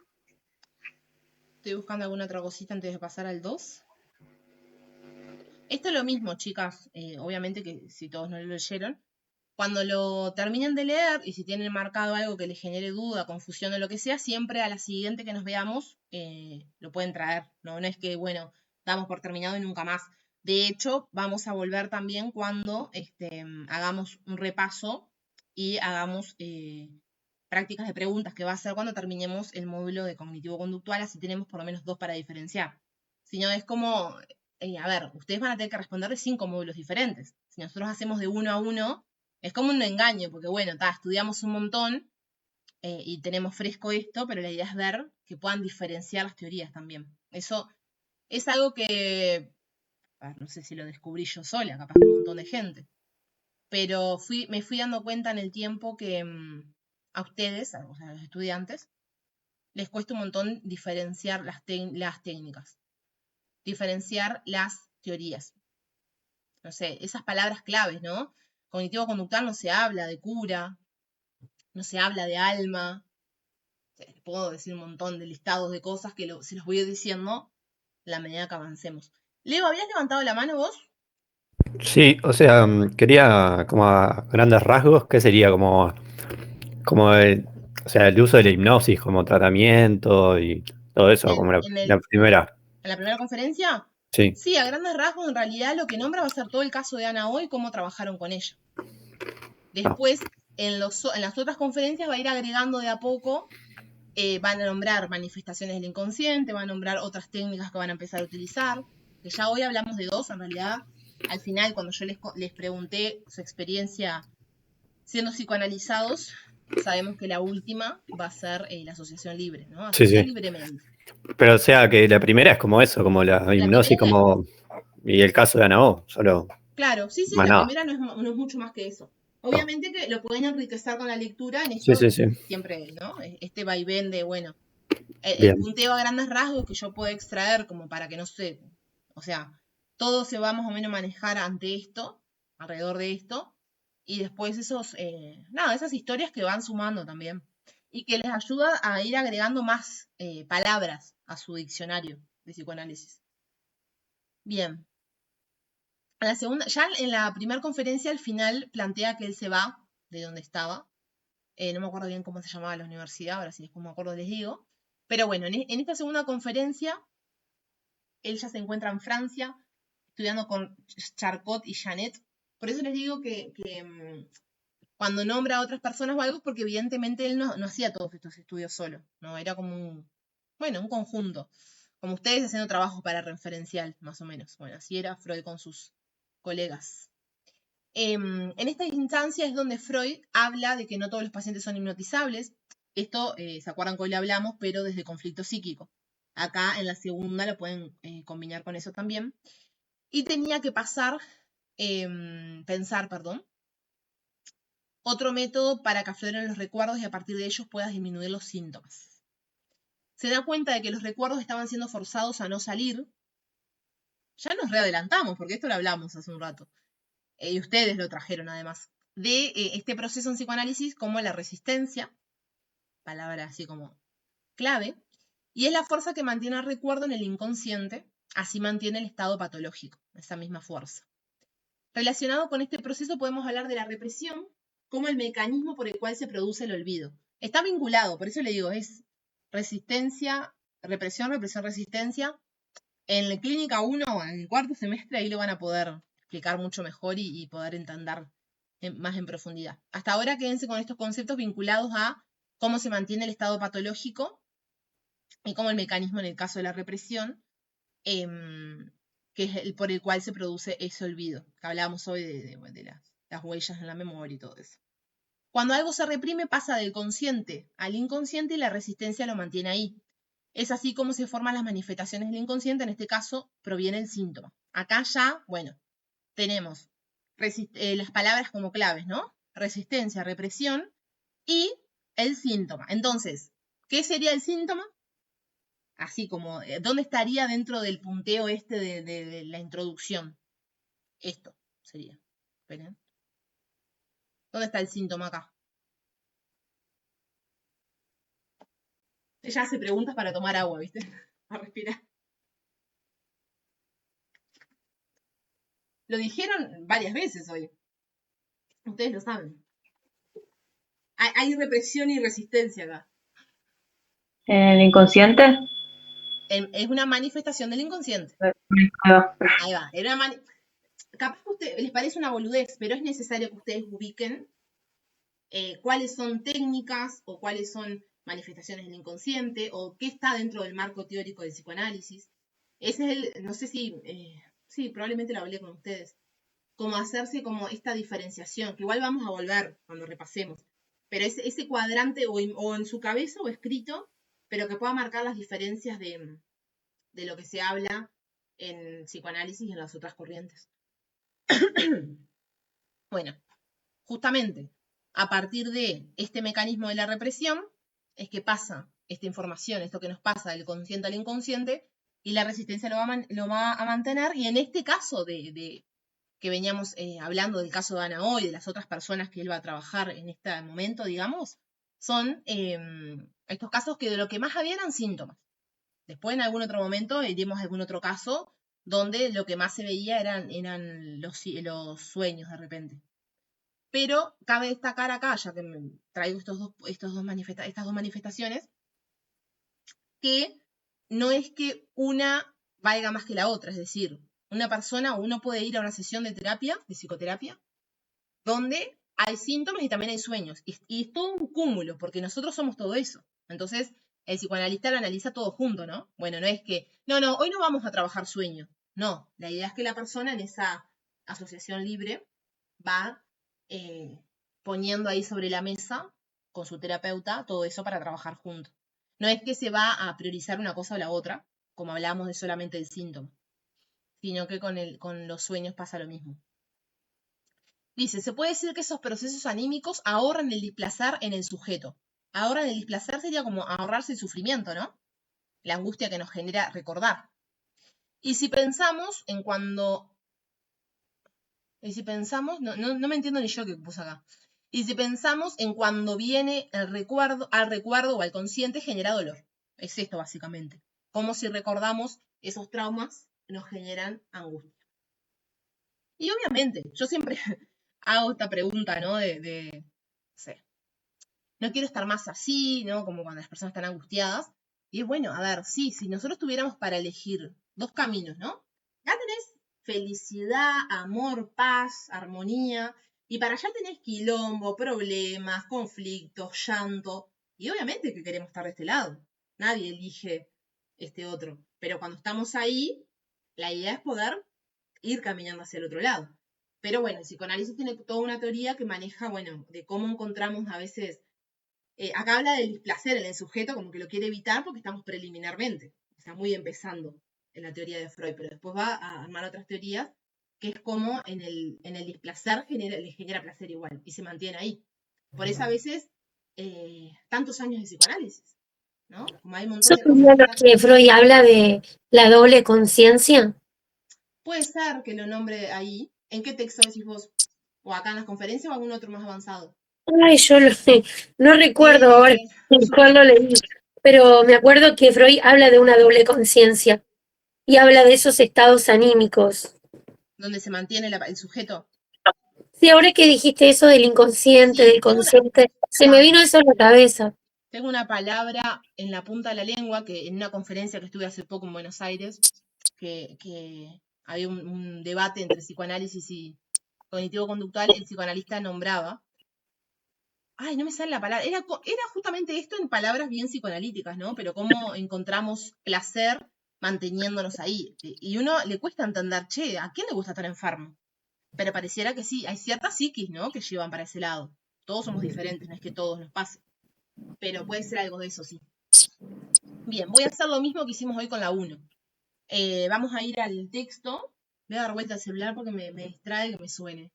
Estoy buscando alguna otra cosita antes de pasar al 2. Esto es lo mismo, chicas. Obviamente que si todos no lo leyeron, cuando lo terminen de leer y si tienen marcado algo que les genere duda, confusión o lo que sea, siempre a la siguiente que nos veamos lo pueden traer. No es que, bueno, damos por terminado y nunca más. De hecho, vamos a volver también cuando hagamos un repaso y hagamos prácticas de preguntas, que va a ser cuando terminemos el módulo de cognitivo-conductual, así tenemos por lo menos 2 para diferenciar. Si no, es como, a ver, ustedes van a tener que responder de 5 módulos diferentes. Si nosotros hacemos de 1 a 1, es como un engaño, porque bueno, estudiamos un montón y tenemos fresco esto, pero la idea es ver que puedan diferenciar las teorías también. Eso es algo que, no sé si lo descubrí yo sola, capaz que un montón de gente, pero me fui dando cuenta en el tiempo que a ustedes, o sea, a los estudiantes, les cuesta un montón diferenciar las técnicas, diferenciar las teorías. No sé, esas palabras claves, ¿no? Cognitivo-conductual no se habla de cura, no se habla de alma. Puedo decir un montón de listados de cosas que se los voy a ir diciendo a la medida que avancemos. Leo, ¿habías levantado la mano vos? Sí, o sea, quería como a grandes rasgos, ¿qué sería como o sea, el uso de la hipnosis como tratamiento y todo eso, como la primera? ¿En la primera conferencia? Sí. Sí, a grandes rasgos, en realidad lo que nombra va a ser todo el caso de Ana O y cómo trabajaron con ella. Ah, Después, en las otras conferencias va a ir agregando de a poco, van a nombrar manifestaciones del inconsciente, van a nombrar otras técnicas que van a empezar a utilizar, que ya hoy hablamos de 2, en realidad, al final, cuando yo les pregunté su experiencia siendo psicoanalizados, sabemos que la última va a ser la asociación libre, ¿no? sí, Asociar sí. libremente. Pero o sea, que la primera es como eso, como la La hipnosis, primera, y el caso de Ana O, solo claro, sí, más la nada. primera no es mucho más que eso. No. Obviamente que lo pueden enriquecer con la lectura, en Sí, esto sí, sí. siempre, ¿no? Este vaivén de, bueno, el Bien. punteo a grandes rasgos que yo puedo extraer como para que no se, o sea, todo se va más o menos a manejar ante esto, alrededor de esto, y después esas historias que van sumando también, y que les ayuda a ir agregando más palabras a su diccionario de psicoanálisis. Bien. A la segunda, ya en la primera conferencia al final plantea que él se va de donde estaba. No me acuerdo bien cómo se llamaba la universidad, ahora si después me acuerdo les digo. Pero bueno, en esta segunda conferencia, él ya se encuentra en Francia, estudiando con Charcot y Janet. Por eso les digo que cuando nombra a otras personas o algo, porque evidentemente él no hacía todos estos estudios solo, ¿no? Era como un conjunto. Como ustedes haciendo trabajo para referencial, más o menos. Bueno, así era Freud con sus colegas. En esta instancia es donde Freud habla de que no todos los pacientes son hipnotizables. Esto, ¿se acuerdan que hoy le hablamos? Pero desde conflicto psíquico. Acá en la segunda lo pueden combinar con eso también. Y tenía que pensar, otro método para que afloren los recuerdos y a partir de ellos puedas disminuir los síntomas. Se da cuenta de que los recuerdos estaban siendo forzados a no salir. Ya nos readelantamos, porque esto lo hablamos hace un rato. Y ustedes lo trajeron además, de este proceso en psicoanálisis como la resistencia, palabra así como clave, y es la fuerza que mantiene el recuerdo en el inconsciente, así mantiene el estado patológico, esa misma fuerza. Relacionado con este proceso podemos hablar de la represión como el mecanismo por el cual se produce el olvido. Está vinculado, por eso le digo, es resistencia, represión, resistencia. En la clínica 1, en el cuarto semestre, ahí lo van a poder explicar mucho mejor y poder entender más en profundidad. Hasta ahora quédense con estos conceptos vinculados a cómo se mantiene el estado patológico y cómo el mecanismo en el caso de la represión, que es el por el cual se produce ese olvido, que hablábamos hoy de las las huellas en la memoria y todo eso. Cuando algo se reprime pasa del consciente al inconsciente y la resistencia lo mantiene ahí. Es así como se forman las manifestaciones del inconsciente, en este caso proviene el síntoma. Acá ya, bueno, tenemos las palabras como claves, ¿no? Resistencia, represión y el síntoma. Entonces, ¿qué sería el síntoma? Así como, ¿dónde estaría dentro del punteo este de la introducción? Esto sería. Esperen. ¿Dónde está el síntoma acá? Ella hace preguntas para tomar agua, ¿viste? A respirar. Lo dijeron varias veces hoy. Ustedes lo saben. Hay represión y resistencia acá. ¿El inconsciente? Es una manifestación del inconsciente. Ah, Ahí va. Capaz que a ustedes les parece una boludez, pero es necesario que ustedes ubiquen cuáles son técnicas o cuáles son manifestaciones del inconsciente o qué está dentro del marco teórico del psicoanálisis. Ese es no sé si, sí, probablemente lo hablé con ustedes, como hacerse como esta diferenciación, que igual vamos a volver cuando repasemos, pero ese cuadrante o en su cabeza o escrito, pero que pueda marcar las diferencias de lo que se habla en psicoanálisis y en las otras corrientes. Bueno, justamente a partir de este mecanismo de la represión es que pasa esta información, esto que nos pasa del consciente al inconsciente, y la resistencia lo va a mantener, y en este caso que veníamos hablando del caso de Ana hoy, de las otras personas que él va a trabajar en este momento, digamos, son estos casos que de lo que más había eran síntomas. Después en algún otro momento iremos a algún otro caso donde lo que más se veía eran los sueños de repente. Pero cabe destacar acá, ya que traigo estas dos manifestaciones, que no es que una valga más que la otra, es decir, una persona o uno puede ir a una sesión de terapia, de psicoterapia, donde hay síntomas y también hay sueños. Y es todo un cúmulo, porque nosotros somos todo eso. Entonces, el psicoanalista lo analiza todo junto, ¿no? Bueno, no es que, no, hoy no vamos a trabajar sueño. No, la idea es que la persona en esa asociación libre va poniendo ahí sobre la mesa con su terapeuta todo eso para trabajar juntos. No es que se va a priorizar una cosa o la otra, como hablábamos de solamente el síntoma, sino que con los sueños pasa lo mismo. Dice, se puede decir que esos procesos anímicos ahorran el displacer en el sujeto. Ahorran el displacer sería como ahorrarse el sufrimiento, ¿no? La angustia que nos genera recordar. Y si pensamos en cuando... no me entiendo ni yo qué puse acá. Y si pensamos en cuando viene al recuerdo o al consciente genera dolor. Es esto básicamente. Como si recordamos esos traumas nos generan angustia. Y obviamente, yo siempre hago esta pregunta, ¿no? No sé, no quiero estar más así, ¿no? Como cuando las personas están angustiadas. Y es bueno, a ver, sí, si nosotros tuviéramos para elegir dos caminos, ¿no? Ya tenés felicidad, amor, paz, armonía, y para allá tenés quilombo, problemas, conflictos, llanto, y obviamente que queremos estar de este lado. Nadie elige este otro, pero cuando estamos ahí, la idea es poder ir caminando hacia el otro lado. Pero bueno, el psicoanálisis tiene toda una teoría que maneja, bueno, de cómo encontramos a veces, acá habla del displacer en el sujeto, como que lo quiere evitar porque estamos preliminarmente, o sea, muy empezando en la teoría de Freud, pero después va a armar otras teorías, que es como en el displacer le genera placer igual, y se mantiene ahí. Por eso a veces, tantos años de psicoanálisis, ¿no? Como hay un montón ¿Eso de cosas sería lo que Freud habla de la doble conciencia? Puede ser que lo nombre ahí. ¿En qué texto decís vos? ¿O acá en las conferencias o algún otro más avanzado? Ay, no recuerdo ahora en cuál lo leí, pero me acuerdo que Freud habla de una doble conciencia y habla de esos estados anímicos. Donde se mantiene el sujeto. Sí, ahora que dijiste eso del inconsciente, Sí, del consciente, se me vino eso a la cabeza. Tengo una palabra en la punta de la lengua que en una conferencia que estuve hace poco en Buenos Aires, que había un debate entre psicoanálisis y cognitivo-conductual, el psicoanalista nombraba. Ay, no me sale la palabra. Era justamente esto en palabras bien psicoanalíticas, ¿no? Pero cómo encontramos placer manteniéndonos ahí. Y uno le cuesta entender, che, ¿a quién le gusta estar enfermo? Pero pareciera que sí, hay ciertas psiquis, ¿no? Que llevan para ese lado. Todos somos diferentes, no es que todos nos pase. Pero puede ser algo de eso, sí. Bien, voy a hacer lo mismo que hicimos hoy con la 1. Vamos a ir al texto. Voy a dar vuelta al celular porque me distrae que me suene.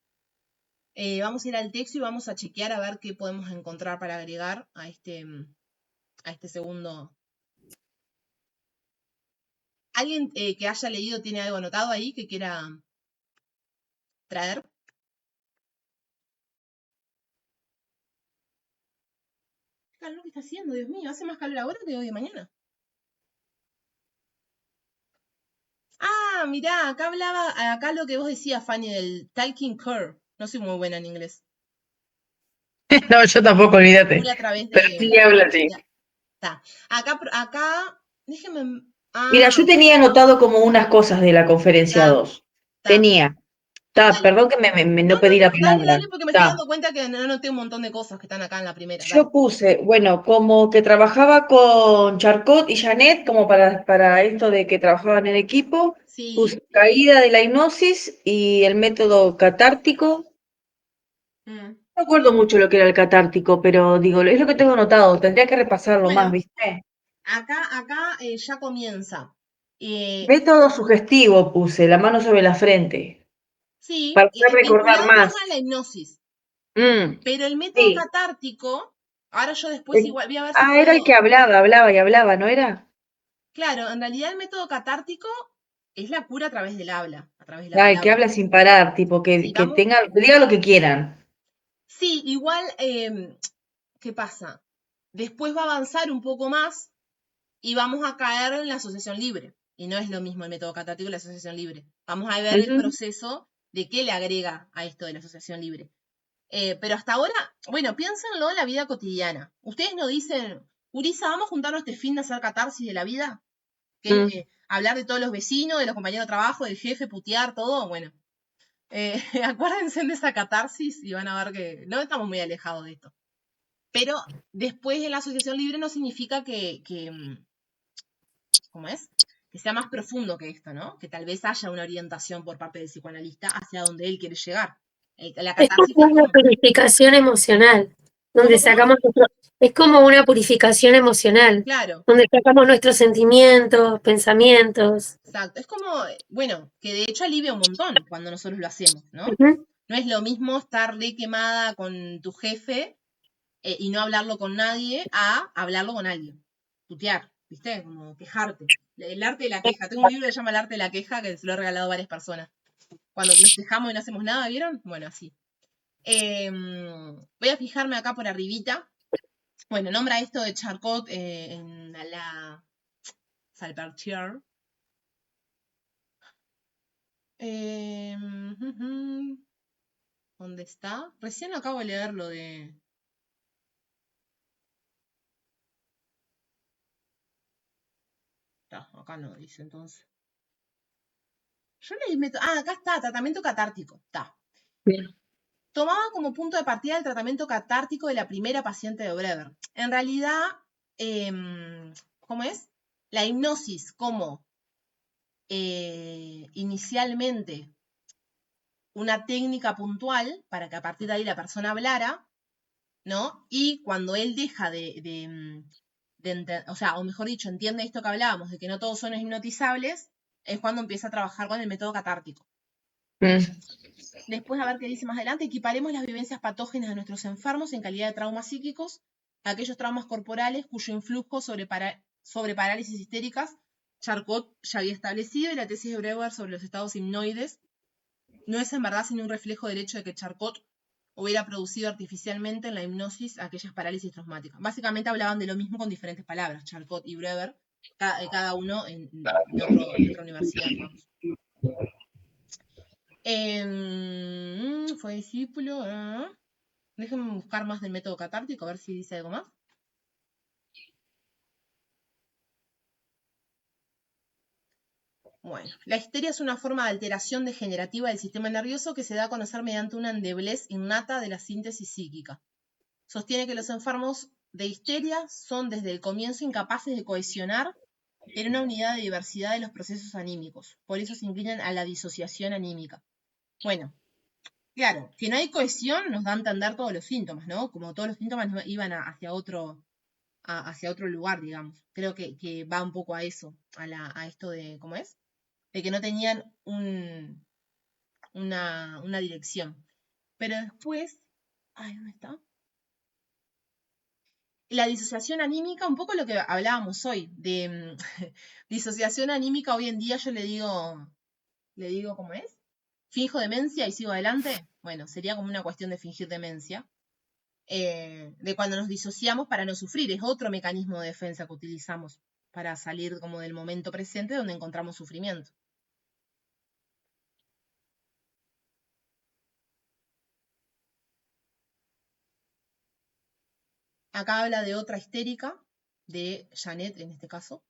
Vamos a ir al texto y vamos a chequear a ver qué podemos encontrar para agregar a este segundo. ¿Alguien que haya leído tiene algo anotado ahí que quiera traer? ¿Qué calor que está haciendo? Dios mío, hace más calor ahora que hoy de mañana. Ah, mirá, acá lo que vos decías, Fanny, del talking curve. No soy muy buena en inglés. No, yo tampoco, olvídate. Cura a través Pero de. sí habla así. Está. Acá, déjenme. Mira, yo tenía anotado como unas cosas de la conferencia Ta, 2. ta. Tenía. Dale. Perdón que no pedí la palabra. Dale, porque me estoy dando cuenta que no anoté un montón de cosas que están acá en la primera. Dale. Yo puse, bueno, como que trabajaba con Charcot y Janet, como para esto de que trabajaban en equipo, Sí. puse caída de la hipnosis y el método catártico. No me acuerdo mucho lo que era el catártico, pero digo, es lo que tengo anotado, tendría que repasarlo Bueno, más, ¿viste? Acá ya comienza. Método sugestivo puse, la mano sobre la frente, Sí, para poder recordar vinculado más. más a la hipnosis. Mm, Pero el método sí. catártico, ahora yo después igual voy a ver si Ah, era el que hablaba, ¿no era? Claro, en realidad el método catártico es la cura a través del habla, a través de la Ah, el que palabra. habla sin parar, tipo, Sí, que vamos. diga lo que quieran. Sí, igual, ¿qué pasa? Después va a avanzar un poco más y vamos a caer en la asociación libre. Y no es lo mismo el método catártico y la asociación libre. Vamos a ver el proceso de qué le agrega a esto de la asociación libre. Pero hasta ahora, bueno, piénsenlo en la vida cotidiana. Ustedes no dicen, Urisa, vamos a juntarnos este fin de hacer catarsis de la vida, que es hablar de todos los vecinos, de los compañeros de trabajo, del jefe, putear, todo. Bueno, acuérdense de esa catarsis y van a ver que no estamos muy alejados de esto. Pero después en la asociación libre no significa que ¿cómo es? Que sea más profundo que esto, ¿no? Que tal vez haya una orientación por parte del psicoanalista hacia donde él quiere llegar. La Es catarsis como es una como, purificación emocional, donde sacamos es como una purificación emocional, claro, donde sacamos nuestros sentimientos, pensamientos. exacto. Es como, bueno, que de hecho alivia un montón cuando nosotros lo hacemos, ¿no? Ujú. No es lo mismo estar re quemada con tu jefe y no hablarlo con nadie a hablarlo con alguien. Putear, ¿viste? Como quejarte. El arte de la queja. Tengo un libro que se llama El arte de la queja que se lo he regalado a varias personas. Cuando nos quejamos y no hacemos nada, ¿vieron? Bueno, así. Voy a fijarme acá por arribita. Bueno, nombra esto de Charcot en la Salpertier. ¿Dónde está? Recién acabo de leer lo de... Acá no dice entonces. Yo leí método... acá está, tratamiento catártico. Está. Tomaba como punto de partida el tratamiento catártico de la primera paciente de Breber. En realidad, ¿cómo es? La hipnosis como inicialmente una técnica puntual para que a partir de ahí la persona hablara, ¿no? Y cuando él deja o sea, o mejor dicho, entiende esto que hablábamos, de que no todos son hipnotizables, es cuando empieza a trabajar con el método catártico. Después, a ver qué dice más adelante, equiparemos las vivencias patógenas de nuestros enfermos en calidad de traumas psíquicos, aquellos traumas corporales cuyo influjo sobre parálisis histéricas Charcot ya había establecido, y la tesis de Breuer sobre los estados hipnoides no es en verdad sino un reflejo del hecho de que Charcot hubiera producido artificialmente en la hipnosis aquellas parálisis traumáticas. Básicamente hablaban de lo mismo con diferentes palabras, Charcot y Breuer, cada uno en otra universidad, digamos. Fue discípulo. Déjenme buscar más del método catártico, a ver si dice algo más. Bueno, la histeria es una forma de alteración degenerativa del sistema nervioso que se da a conocer mediante una endeblez innata de la síntesis psíquica. Sostiene que los enfermos de histeria son desde el comienzo incapaces de cohesionar en una unidad de diversidad de los procesos anímicos. Por eso se inclinan a la disociación anímica. Bueno, Claro, que no hay cohesión nos da a entender todos los síntomas, ¿no? Como todos los síntomas iban hacia otro lugar, digamos. Creo que va un poco a eso, a esto de, ¿cómo es? De que no tenían una dirección. Pero después, ay, ¿dónde está? La disociación anímica, un poco lo que hablábamos hoy, de disociación anímica hoy en día yo le digo, ¿cómo es? ¿Finjo demencia y sigo adelante? Bueno, sería como una cuestión de fingir demencia. De cuando nos disociamos para no sufrir, es otro mecanismo de defensa que utilizamos para salir como del momento presente donde encontramos sufrimiento. Acá habla de otra histérica, de Janet en este caso,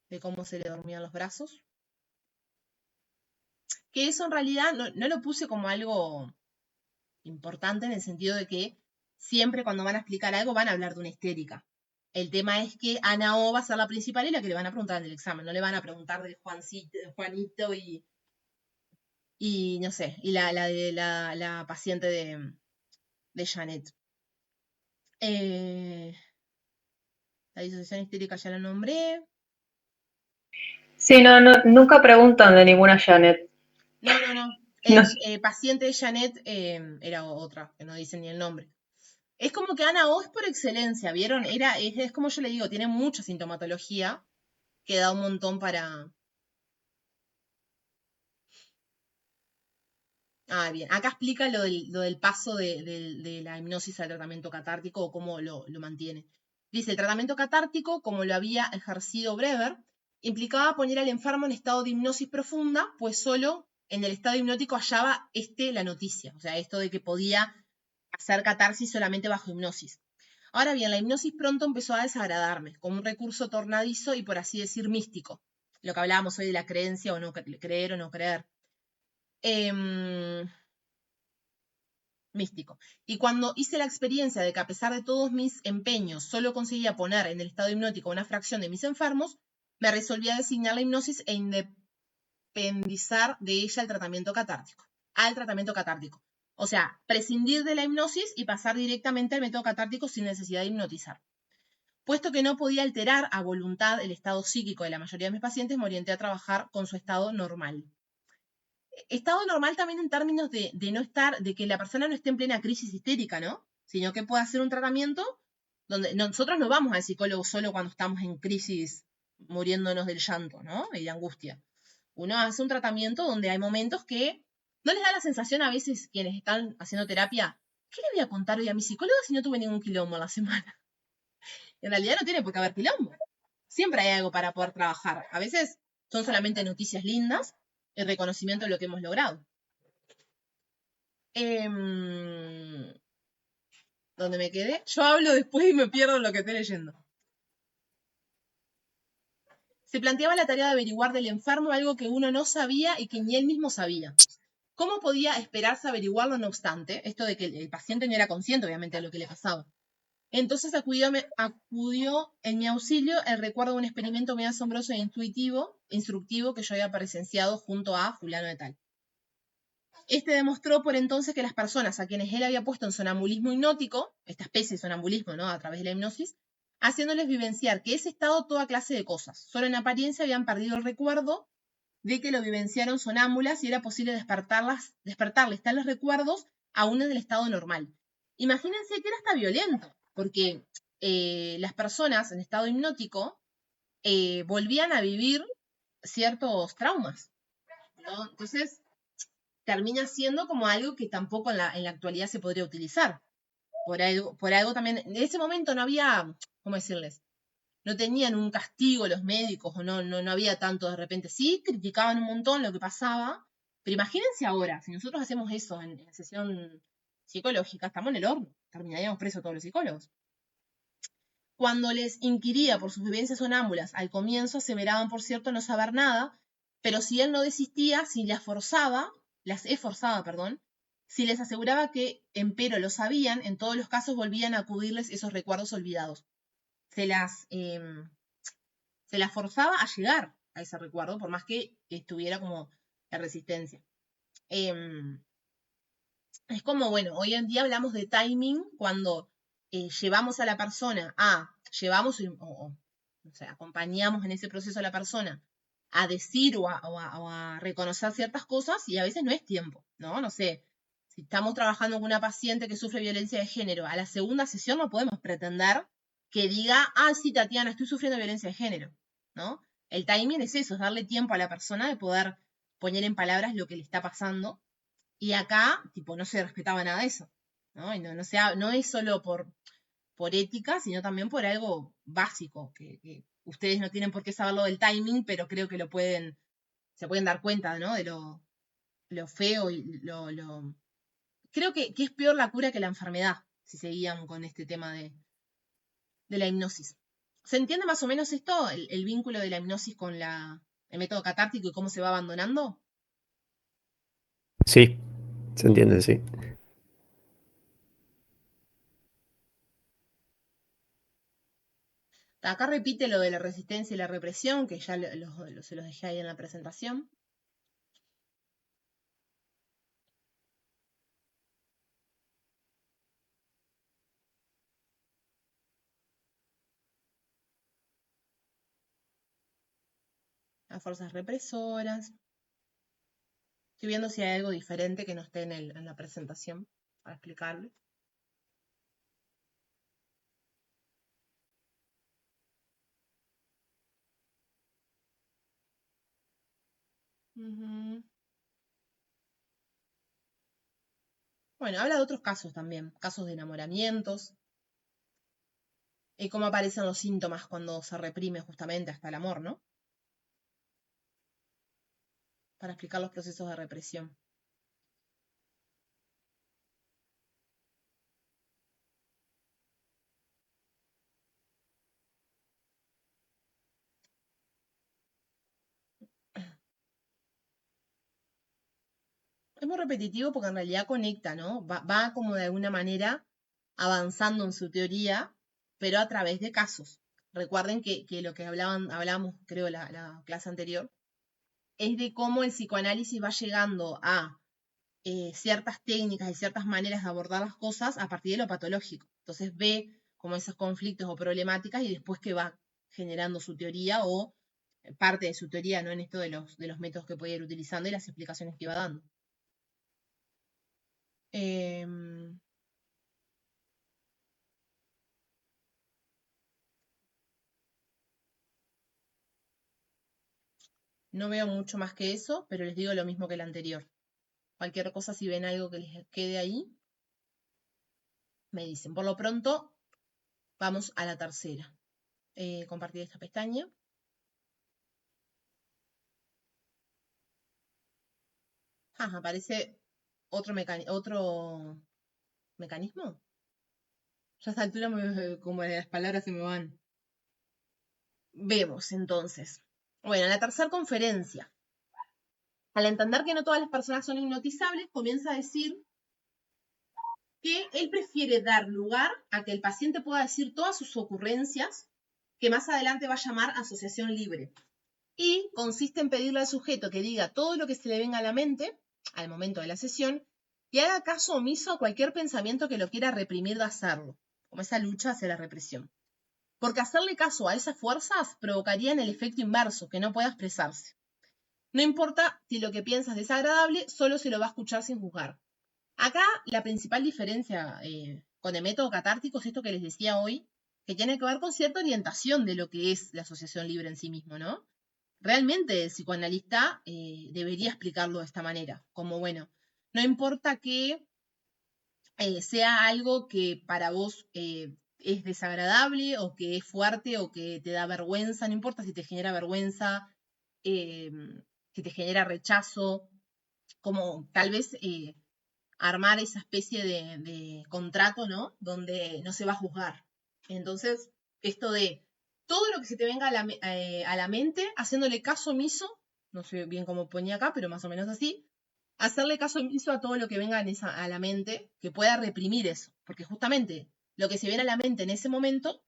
de cómo se le dormían los brazos. Que eso en realidad no lo puse como algo importante en el sentido de que siempre cuando van a explicar algo van a hablar de una histérica. El tema es que Ana O va a ser la principal y la que le van a preguntar en el examen. No le van a preguntar de Juanito y no sé, y la paciente de Janet. La disociación histérica ya la nombré. Sí, no, nunca preguntan de ninguna Janet. No. El paciente de Janet era otra, que no dice ni el nombre. Es como que Ana O es por excelencia, ¿vieron? Es como yo le digo, tiene mucha sintomatología que da un montón para... Ah, bien. Acá explica lo del paso de la hipnosis al tratamiento catártico o cómo lo mantiene. Dice, el tratamiento catártico, como lo había ejercido Brewer, implicaba poner al enfermo en estado de hipnosis profunda, pues solo en el estado hipnótico hallaba la noticia. O sea, esto de que podía hacer catarsis solamente bajo hipnosis. Ahora bien, la hipnosis pronto empezó a desagradarme, como un recurso tornadizo y por así decir místico. Lo que hablábamos hoy de la creencia o no creer o no creer. Místico. Y cuando hice la experiencia de que a pesar de todos mis empeños solo conseguía poner en el estado hipnótico una fracción de mis enfermos, me resolví a designar la hipnosis e independizar de ella al tratamiento catártico. O sea, prescindir de la hipnosis y pasar directamente al método catártico sin necesidad de hipnotizar. Puesto que no podía alterar a voluntad el estado psíquico de la mayoría de mis pacientes, me orienté a trabajar con su estado normal. Estado normal también en términos de que la persona no esté en plena crisis histérica, ¿no? Sino que pueda hacer un tratamiento donde nosotros no vamos al psicólogo solo cuando estamos en crisis muriéndonos del llanto, ¿no? Y de angustia. Uno hace un tratamiento donde hay momentos que no les da la sensación a veces quienes están haciendo terapia, ¿qué le voy a contar hoy a mi psicóloga si no tuve ningún quilombo en la semana? En realidad no tiene por qué haber quilombo. Siempre hay algo para poder trabajar. A veces son solamente noticias lindas, el reconocimiento de lo que hemos logrado. ¿Dónde me quedé? Yo hablo después y me pierdo en lo que estoy leyendo. Se planteaba la tarea de averiguar del enfermo algo que uno no sabía y que ni él mismo sabía. ¿Cómo podía esperarse averiguarlo no obstante? Esto de que el paciente no era consciente, obviamente, de lo que le pasaba. Entonces acudió en mi auxilio el recuerdo de un experimento muy asombroso e instructivo que yo había presenciado junto a fulano de tal. Este demostró por entonces que las personas a quienes él había puesto en sonambulismo hipnótico, esta especie de sonambulismo, ¿no?, a través de la hipnosis, haciéndoles vivenciar que ese estado toda clase de cosas. Solo en apariencia habían perdido el recuerdo de que lo vivenciaron sonámbulas y era posible despertarles tales recuerdos aún en el estado normal. Imagínense que era hasta violento, porque las personas en estado hipnótico volvían a vivir ciertos traumas, ¿no? Entonces, termina siendo como algo que tampoco en la actualidad se podría utilizar. Por algo también, en ese momento no había, ¿cómo decirles? No tenían un castigo los médicos o no había tanto de repente. Sí, criticaban un montón lo que pasaba, pero imagínense ahora, si nosotros hacemos eso en sesión psicológica, estamos en el horno, terminaríamos presos todos los psicólogos. Cuando les inquiría por sus vivencias sonámbulas, al comienzo aseveraban, por cierto, no saber nada, pero si él no desistía, si las esforzaba, si les aseguraba que, empero, lo sabían, en todos los casos volvían a acudirles esos recuerdos olvidados. Se las forzaba a llegar a ese recuerdo, por más que estuviera como en resistencia. Es como, bueno, hoy en día hablamos de timing cuando llevamos a la persona o sea, acompañamos en ese proceso a la persona a decir o a reconocer ciertas cosas y a veces no es tiempo, ¿no? No sé, si estamos trabajando con una paciente que sufre violencia de género, a la segunda sesión no podemos pretender que diga, ah, sí, Tatiana, estoy sufriendo violencia de género, ¿no? El timing es eso, es darle tiempo a la persona de poder poner en palabras lo que le está pasando. Y acá, tipo, no se respetaba nada de eso, ¿no? Y no es solo por ética, sino también por algo básico, que ustedes no tienen por qué saberlo del timing, pero creo que se pueden dar cuenta, ¿no? De lo feo y creo que es peor la cura que la enfermedad, si seguían con este tema de la hipnosis. ¿Se entiende más o menos esto, el vínculo de la hipnosis con el método catártico y cómo se va abandonando? Sí, se entiende, sí. Acá repite lo de la resistencia y la represión, que ya se los dejé ahí en la presentación. Las fuerzas represoras. Estoy viendo si hay algo diferente que no esté en la presentación para explicarles. Bueno, habla de otros casos también, casos de enamoramientos, y cómo aparecen los síntomas cuando se reprime justamente hasta el amor, ¿no? Para explicar los procesos de represión. Es muy repetitivo porque en realidad conecta, ¿no? Va como de alguna manera avanzando en su teoría, pero a través de casos. Recuerden que lo que hablábamos, creo, la clase anterior, es de cómo el psicoanálisis va llegando a ciertas técnicas y ciertas maneras de abordar las cosas a partir de lo patológico. Entonces ve como esos conflictos o problemáticas y después que va generando su teoría o parte de su teoría, ¿no? En esto de los métodos que puede ir utilizando y las explicaciones que va dando. No veo mucho más que eso, pero les digo lo mismo que el anterior. Cualquier cosa, si ven algo que les quede ahí, me dicen. Por lo pronto, vamos a la tercera. Compartir esta pestaña. Aparece otro mecanismo. Ya a esta altura como las palabras se me van. Vemos entonces. Bueno, la tercera conferencia. Al entender que no todas las personas son hipnotizables, comienza a decir que él prefiere dar lugar a que el paciente pueda decir todas sus ocurrencias, que más adelante va a llamar asociación libre. Y consiste en pedirle al sujeto que diga todo lo que se le venga a la mente al momento de la sesión y haga caso omiso a cualquier pensamiento que lo quiera reprimir de hacerlo, como esa lucha hacia la represión. Porque hacerle caso a esas fuerzas provocaría el efecto inverso, que no pueda expresarse. No importa si lo que piensa es desagradable, solo se lo va a escuchar sin juzgar. Acá la principal diferencia con el método catártico es esto que les decía hoy, que tiene que ver con cierta orientación de lo que es la asociación libre en sí mismo, ¿no? Realmente el psicoanalista debería explicarlo de esta manera, como bueno, no importa que sea algo que para vos es desagradable o que es fuerte o que te da vergüenza, no importa si te genera vergüenza, si te genera rechazo, como tal vez armar esa especie de contrato, ¿no? Donde no se va a juzgar. Entonces, esto de todo lo que se te venga a la mente, haciéndole caso omiso, no sé bien cómo ponía acá, pero más o menos así, hacerle caso omiso a todo lo que venga a la mente, que pueda reprimir eso, porque justamente lo que se viene a la mente en ese momento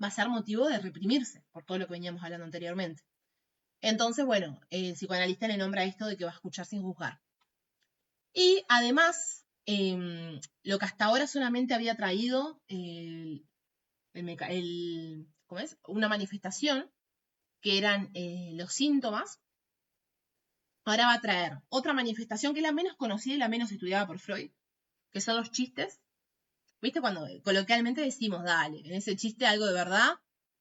va a ser motivo de reprimirse, por todo lo que veníamos hablando anteriormente. Entonces, bueno, el psicoanalista le nombra esto de que va a escuchar sin juzgar. Y además, lo que hasta ahora solamente había traído ¿cómo es? Una manifestación, que eran los síntomas, ahora va a traer otra manifestación que es la menos conocida y la menos estudiada por Freud, que son los chistes. ¿Viste? Cuando coloquialmente decimos, dale, en ese chiste algo de verdad.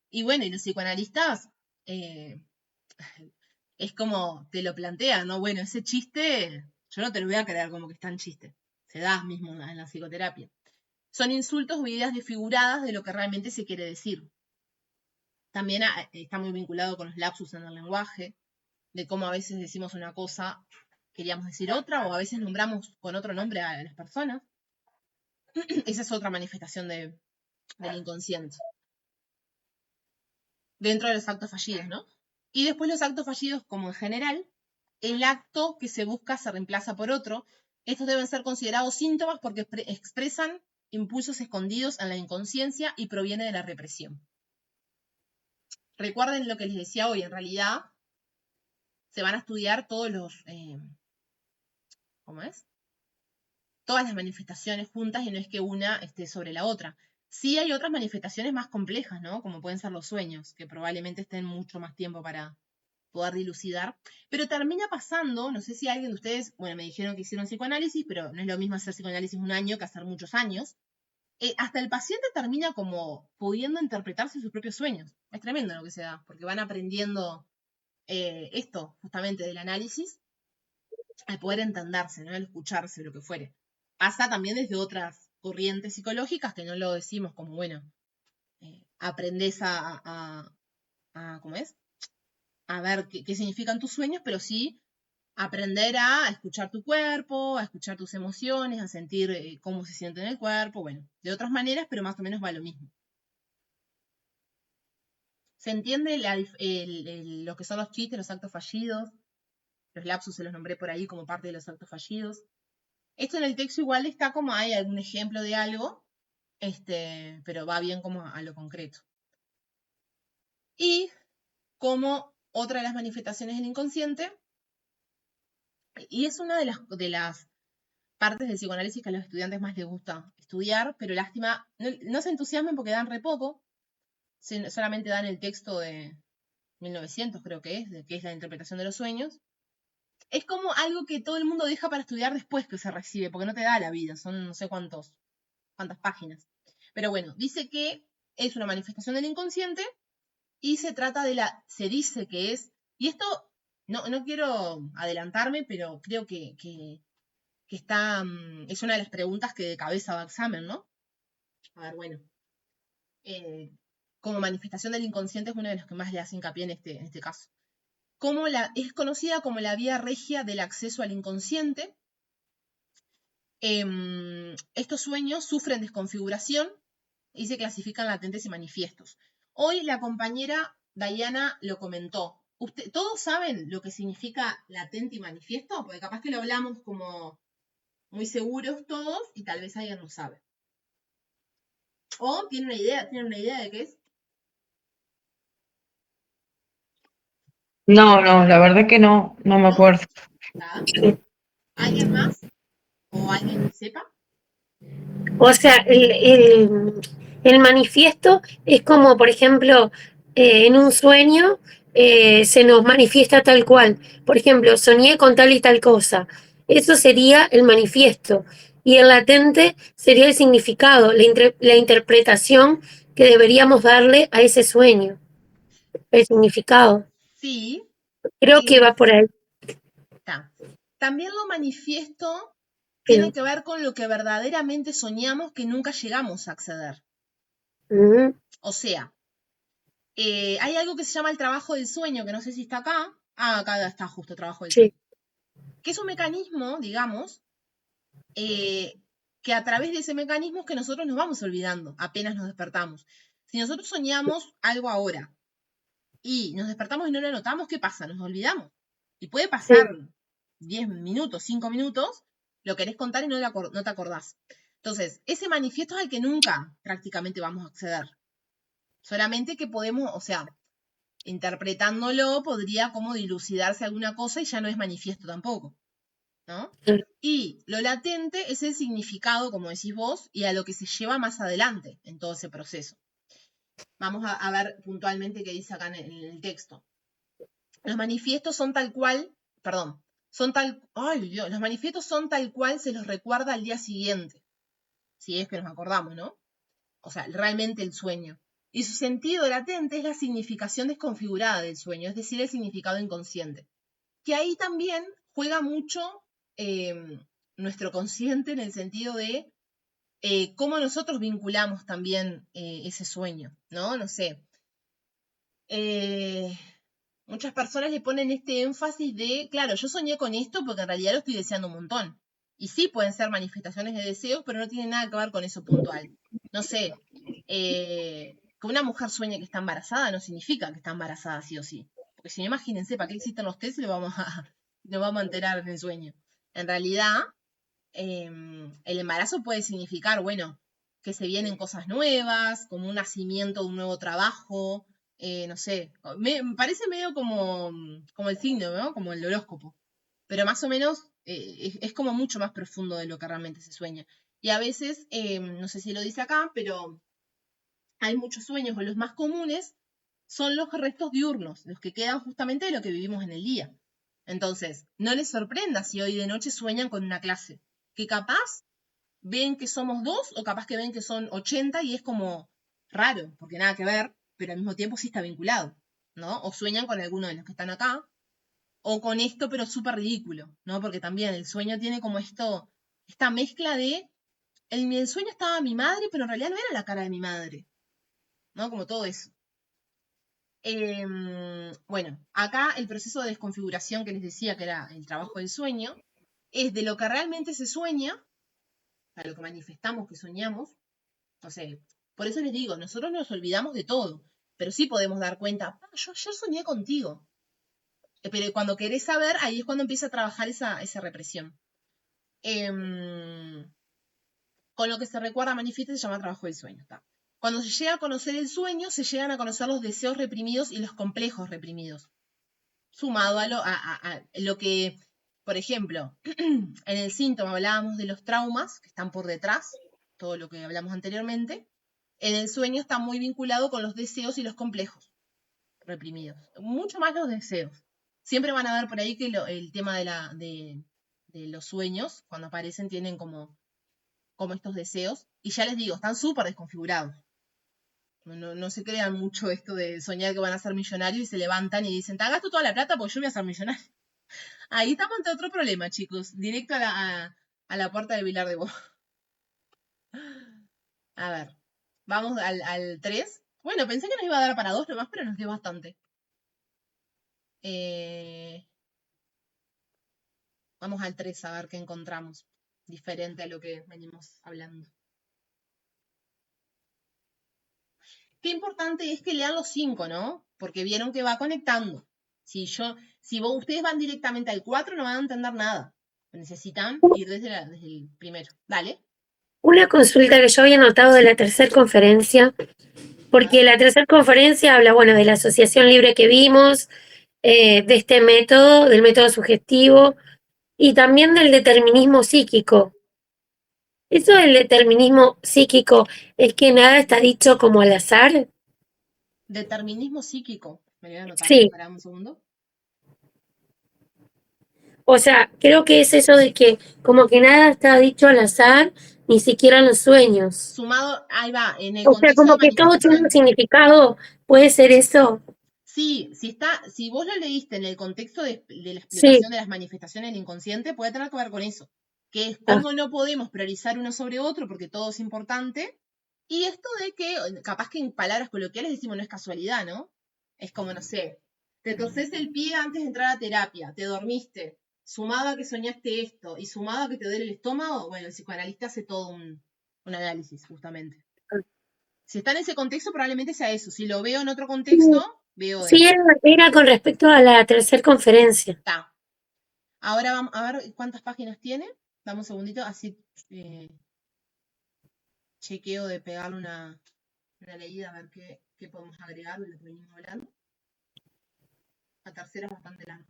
Y bueno, y los psicoanalistas es como te lo plantean, ¿no? Bueno, ese chiste, yo no te lo voy a creer como que está en chiste. Se da mismo en la psicoterapia. Son insultos o ideas desfiguradas de lo que realmente se quiere decir. También está muy vinculado con los lapsus en el lenguaje, de cómo a veces decimos una cosa, queríamos decir otra, o a veces nombramos con otro nombre a las personas. Esa es otra manifestación del inconsciente. Dentro de los actos fallidos, ¿no? Y después los actos fallidos, como en general, el acto que se busca se reemplaza por otro. Estos deben ser considerados síntomas porque expresan impulsos escondidos en la inconsciencia y proviene de la represión. Recuerden lo que les decía hoy, en realidad se van a estudiar todos los, ¿cómo es? Todas las manifestaciones juntas y no es que una esté sobre la otra. Sí hay otras manifestaciones más complejas, ¿no? Como pueden ser los sueños, que probablemente estén mucho más tiempo para poder dilucidar, pero termina pasando, no sé si alguien de ustedes, bueno, me dijeron que hicieron psicoanálisis, pero no es lo mismo hacer psicoanálisis un año que hacer muchos años, hasta el paciente termina como pudiendo interpretarse sus propios sueños. Es tremendo lo que se da, porque van aprendiendo esto, justamente del análisis, al poder entenderse, ¿no? Al escucharse, lo que fuere. Pasa también desde otras corrientes psicológicas que no lo decimos como, bueno, aprendés ¿cómo es? A ver qué significan tus sueños, pero sí aprender a escuchar tu cuerpo, a escuchar tus emociones, a sentir cómo se siente en el cuerpo, bueno, de otras maneras, pero más o menos va lo mismo. ¿Se entiende lo que son los chistes, los actos fallidos? Los lapsus se los nombré por ahí como parte de los actos fallidos. Esto en el texto igual está como hay algún ejemplo de algo, pero va bien como a lo concreto. Y como otra de las manifestaciones del inconsciente, y es una de las partes del psicoanálisis que a los estudiantes más les gusta estudiar, pero lástima, no se entusiasmen porque dan re poco, solamente dan el texto de 1900 creo que es la interpretación de los sueños. Es como algo que todo el mundo deja para estudiar después que se recibe, porque no te da la vida, son no sé cuántas páginas. Pero bueno, dice que es una manifestación del inconsciente y se trata se dice que es, y esto no quiero adelantarme, pero creo que está, es una de las preguntas que de cabeza va a examen, ¿no? A ver, bueno. Como manifestación del inconsciente es una de las que más le hace hincapié en este caso. Es conocida como la vía regia del acceso al inconsciente. Estos sueños sufren desconfiguración y se clasifican latentes y manifiestos. Hoy la compañera Diana lo comentó. ¿Todos saben lo que significa latente y manifiesto? Porque capaz que lo hablamos como muy seguros todos y tal vez alguien no sabe. ¿O tienen una idea de qué es? No, la verdad que no me acuerdo. ¿Nada? ¿Alguien más? ¿O alguien que sepa? O sea, el manifiesto es como, por ejemplo, en un sueño se nos manifiesta tal cual. Por ejemplo, soñé con tal y tal cosa. Eso sería el manifiesto. Y el latente sería el significado, la interpretación que deberíamos darle a ese sueño. El significado. Sí. Creo que va por ahí. Está. También lo manifiesto tiene que ver con lo que verdaderamente soñamos que nunca llegamos a acceder. O sea, hay algo que se llama el trabajo del sueño, que no sé si está acá. Acá está justo el trabajo del sueño. Que es un mecanismo, digamos, que a través de ese mecanismo es que nosotros nos vamos olvidando apenas nos despertamos. Si nosotros soñamos algo ahora y nos despertamos y no lo notamos, ¿qué pasa? Nos olvidamos. Y puede pasar 10 minutos, 5 minutos, lo querés contar y no te acordás. Entonces, ese manifiesto es al que nunca prácticamente vamos a acceder. Solamente que podemos, o sea, interpretándolo podría como dilucidarse alguna cosa y ya no es manifiesto tampoco. ¿no? Sí. Y lo latente es el significado, como decís vos, y a lo que se lleva más adelante en todo ese proceso. Vamos a ver puntualmente qué dice acá en el texto. Los manifiestos son tal cual, perdón, los manifiestos son tal cual se los recuerda al día siguiente, si es que nos acordamos, ¿no? O sea, realmente el sueño. Y su sentido latente es la significación desconfigurada del sueño, es decir, el significado inconsciente. Que ahí también juega mucho nuestro consciente en el sentido de cómo nosotros vinculamos también ese sueño, ¿no? No sé. Muchas personas le ponen este énfasis de, claro, yo soñé con esto porque en realidad lo estoy deseando un montón. Y sí pueden ser manifestaciones de deseos, pero no tiene nada que ver con eso puntual. No sé, que una mujer sueñe que está embarazada no significa que está embarazada sí o sí. Porque si no, imagínense, ¿para qué existen los test y lo vamos a enterar en el sueño? En realidad, el embarazo puede significar, bueno, que se vienen cosas nuevas, como un nacimiento de un nuevo trabajo, no sé, me parece medio como el signo, ¿no? Como el horóscopo. Pero más o menos es como mucho más profundo de lo que realmente se sueña. Y a veces, no sé si lo dice acá, pero hay muchos sueños, o los más comunes son los restos diurnos, los que quedan justamente de lo que vivimos en el día. Entonces, no les sorprenda si hoy de noche sueñan con una clase, que capaz ven que somos 2 o capaz que ven que son 80 y es como raro, porque nada que ver, pero al mismo tiempo sí está vinculado, ¿no? O sueñan con alguno de los que están acá, o con esto, pero súper ridículo, ¿no? Porque también el sueño tiene como esta mezcla de, en el sueño estaba mi madre, pero en realidad no era la cara de mi madre, ¿no? Como todo eso. Bueno, acá el proceso de desconfiguración que les decía que era el trabajo del sueño, es de lo que realmente se sueña, a lo que manifestamos que soñamos. O sea, por eso les digo, nosotros nos olvidamos de todo, pero sí podemos dar cuenta, yo ayer soñé contigo. Pero cuando querés saber, ahí es cuando empieza a trabajar esa represión. Con lo que se recuerda manifiesta se llama trabajo del sueño. ¿Está? Cuando se llega a conocer el sueño, se llegan a conocer los deseos reprimidos y los complejos reprimidos. Sumado a lo que, por ejemplo, en el síntoma hablábamos de los traumas que están por detrás, todo lo que hablamos anteriormente. En el sueño está muy vinculado con los deseos y los complejos reprimidos. Mucho más los deseos. Siempre van a ver por ahí que el tema de los sueños, cuando aparecen, tienen como estos deseos. Y ya les digo, están súper desconfigurados. No se crean mucho esto de soñar que van a ser millonarios y se levantan y dicen, te gasto toda la plata porque yo voy a ser millonario. Ahí estamos ante otro problema, chicos. Directo a la puerta del Vilar de Bo. A ver, vamos al 3. Bueno, pensé que nos iba a dar para 2 nomás, pero nos dio bastante. Vamos al 3 a ver qué encontramos. Diferente a lo que venimos hablando. Qué importante es que lean los 5, ¿no? Porque vieron que va conectando. Si ustedes van directamente al 4, no van a entender nada. Necesitan ir desde el primero. Dale. Una consulta que yo había notado de la tercera conferencia, porque la tercera conferencia habla, bueno, de la asociación libre que vimos, de este método, del método sugestivo, y también del determinismo psíquico. Eso del determinismo psíquico es que nada está dicho como al azar. Determinismo psíquico. Me voy a anotar. Sí. Pará un segundo. O sea, creo que es eso de que como que nada está dicho al azar, ni siquiera en los sueños. Sumado, ahí va, en el O sea, contexto como de que todo tiene un manifestación. significado, ¿puede ser eso? Sí, si vos lo leíste en el contexto de la Sí. explicación de las manifestaciones del inconsciente, puede tener que ver con eso. Que es cómo no podemos priorizar uno sobre otro porque todo es importante. Y esto de que, capaz que en palabras coloquiales decimos no es casualidad, ¿no? Es como, no sé, te torces el pie antes de entrar a terapia, te dormiste, sumado a que soñaste esto y sumado a que te duele el estómago, bueno, el psicoanalista hace todo un análisis, justamente. Si está en ese contexto, probablemente sea eso. Si lo veo en otro contexto, veo Sí, era con respecto a la tercera conferencia. Está. Ahora vamos a ver cuántas páginas tiene. Dame un segundito, así chequeo de pegarle una leída a ver qué podemos agregar de lo que venimos hablando. La tercera es bastante larga.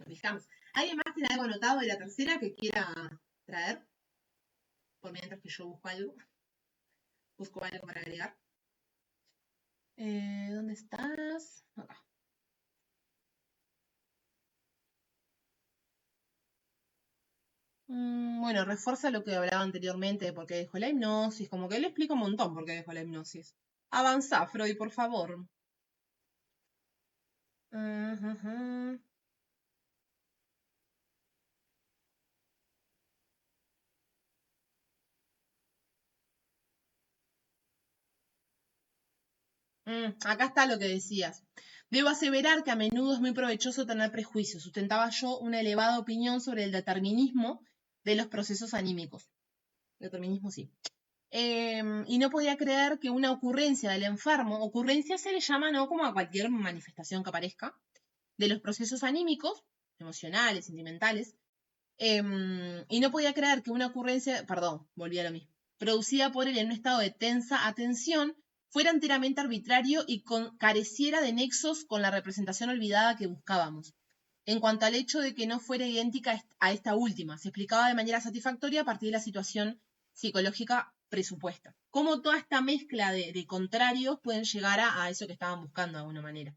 fijamos. ¿Alguien más tiene algo anotado de la tercera que quiera traer? Por mientras que yo busco algo. Busco algo para agregar. ¿Dónde estás? Acá. Bueno, refuerza lo que hablaba anteriormente de por qué dejó la hipnosis. Como que le explico un montón por qué dejó la hipnosis. Avanza, Freud, por favor. Acá está lo que decías. Debo aseverar que a menudo es muy provechoso tener prejuicios. Sustentaba yo una elevada opinión sobre el determinismo de los procesos anímicos. Determinismo sí. Y no podía creer que una ocurrencia del enfermo, ocurrencia se le llama, ¿no?, como a cualquier manifestación que aparezca, de los procesos anímicos, emocionales, sentimentales, y no podía creer que una ocurrencia, volví a lo mismo, producida por él en un estado de tensa atención, fuera enteramente arbitrario y careciera de nexos con la representación olvidada que buscábamos. En cuanto al hecho de que no fuera idéntica a esta última, se explicaba de manera satisfactoria a partir de la situación psicológica presupuesta. Cómo toda esta mezcla de contrarios pueden llegar a eso que estaban buscando de alguna manera.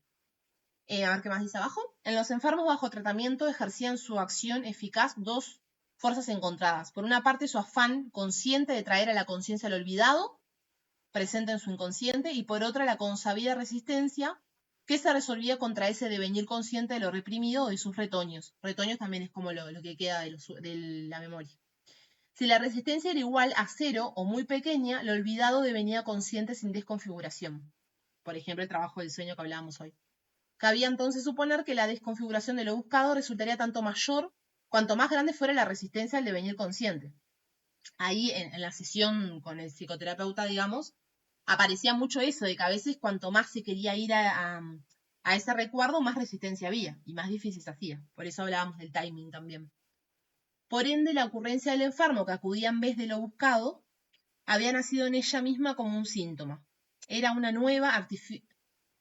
A ver qué más dice abajo. En los enfermos bajo tratamiento ejercían su acción eficaz dos fuerzas encontradas. Por una parte, su afán consciente de traer a la conciencia lo olvidado, presente en su inconsciente, y por otra, la consabida resistencia que se resolvía contra ese devenir consciente de lo reprimido o de sus retoños. Retoños también es como lo que queda de la memoria. Si la resistencia era igual a 0 o muy pequeña, lo olvidado devenía consciente sin desconfiguración. Por ejemplo, el trabajo del sueño que hablábamos hoy. Cabía entonces suponer que la desconfiguración de lo buscado resultaría tanto mayor cuanto más grande fuera la resistencia al devenir consciente. Ahí, en la sesión con el psicoterapeuta, digamos, aparecía mucho eso, de que a veces cuanto más se quería ir a ese recuerdo, más resistencia había y más difícil se hacía. Por eso hablábamos del timing también. Por ende, la ocurrencia del enfermo que acudía en vez de lo buscado había nacido en ella misma como un síntoma. Era una nueva,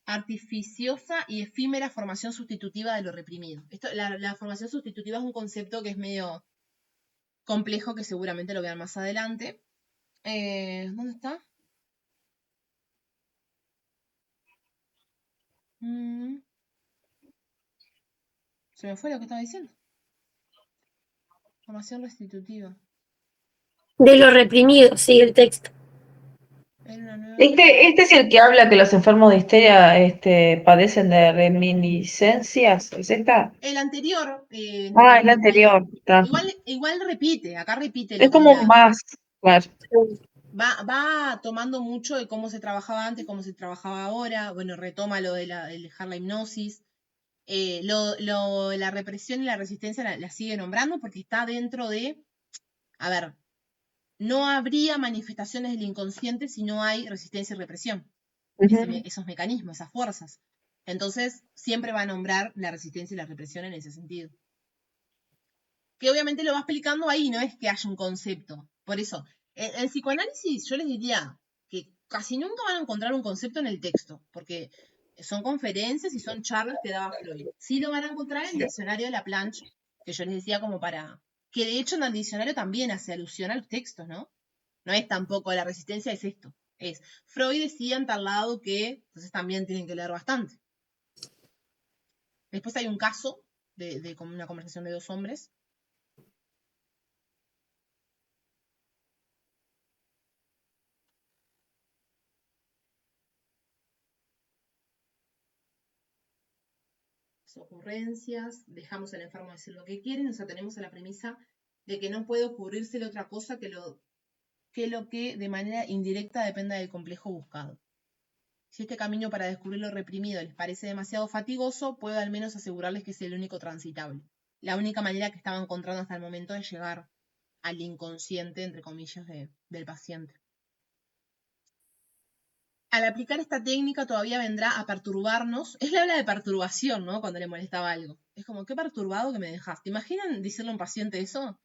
artificiosa y efímera formación sustitutiva de lo reprimido. La formación sustitutiva es un concepto que es medio complejo, que seguramente lo vean más adelante. ¿Dónde está? Se me fue lo que estaba diciendo. Formación restitutiva. De lo reprimido, sigue el texto. Este es el que habla que los enfermos de histeria padecen de reminiscencias, ¿es esta? El anterior. El anterior. Está. Igual repite, acá repite. Es como más, claro. Va tomando mucho de cómo se trabajaba antes, cómo se trabajaba ahora. Bueno, retoma lo de dejar la hipnosis. La represión y la resistencia la sigue nombrando porque está dentro de... A ver, no habría manifestaciones del inconsciente si no hay resistencia y represión. Esos mecanismos, esas fuerzas. Entonces, siempre va a nombrar la resistencia y la represión en ese sentido. Que obviamente lo va explicando ahí, no es que haya un concepto. Por eso, el psicoanálisis, yo les diría que casi nunca van a encontrar un concepto en el texto, porque son conferencias y son charlas que daba Freud. Sí lo van a encontrar en el diccionario de Laplanche, que yo les decía como para... Que de hecho en el diccionario también hace alusión a los textos, ¿no? No es tampoco la resistencia, es esto. Es Freud decía en tal lado que, entonces también tienen que leer bastante. Después hay un caso de una conversación de dos hombres. Ocurrencias, dejamos al enfermo decir lo que quiere, nos atenemos a la premisa de que no puede ocurrírsele otra cosa que lo que de manera indirecta dependa del complejo buscado. Si este camino para descubrir lo reprimido les parece demasiado fatigoso, puedo al menos asegurarles que es el único transitable. La única manera que estaba encontrando hasta el momento de llegar al inconsciente, entre comillas, del paciente. Al aplicar esta técnica todavía vendrá a perturbarnos. Él habla de perturbación, ¿no? Cuando le molestaba algo. Es como, qué perturbado que me dejas. ¿Te imaginan decirle a un paciente eso?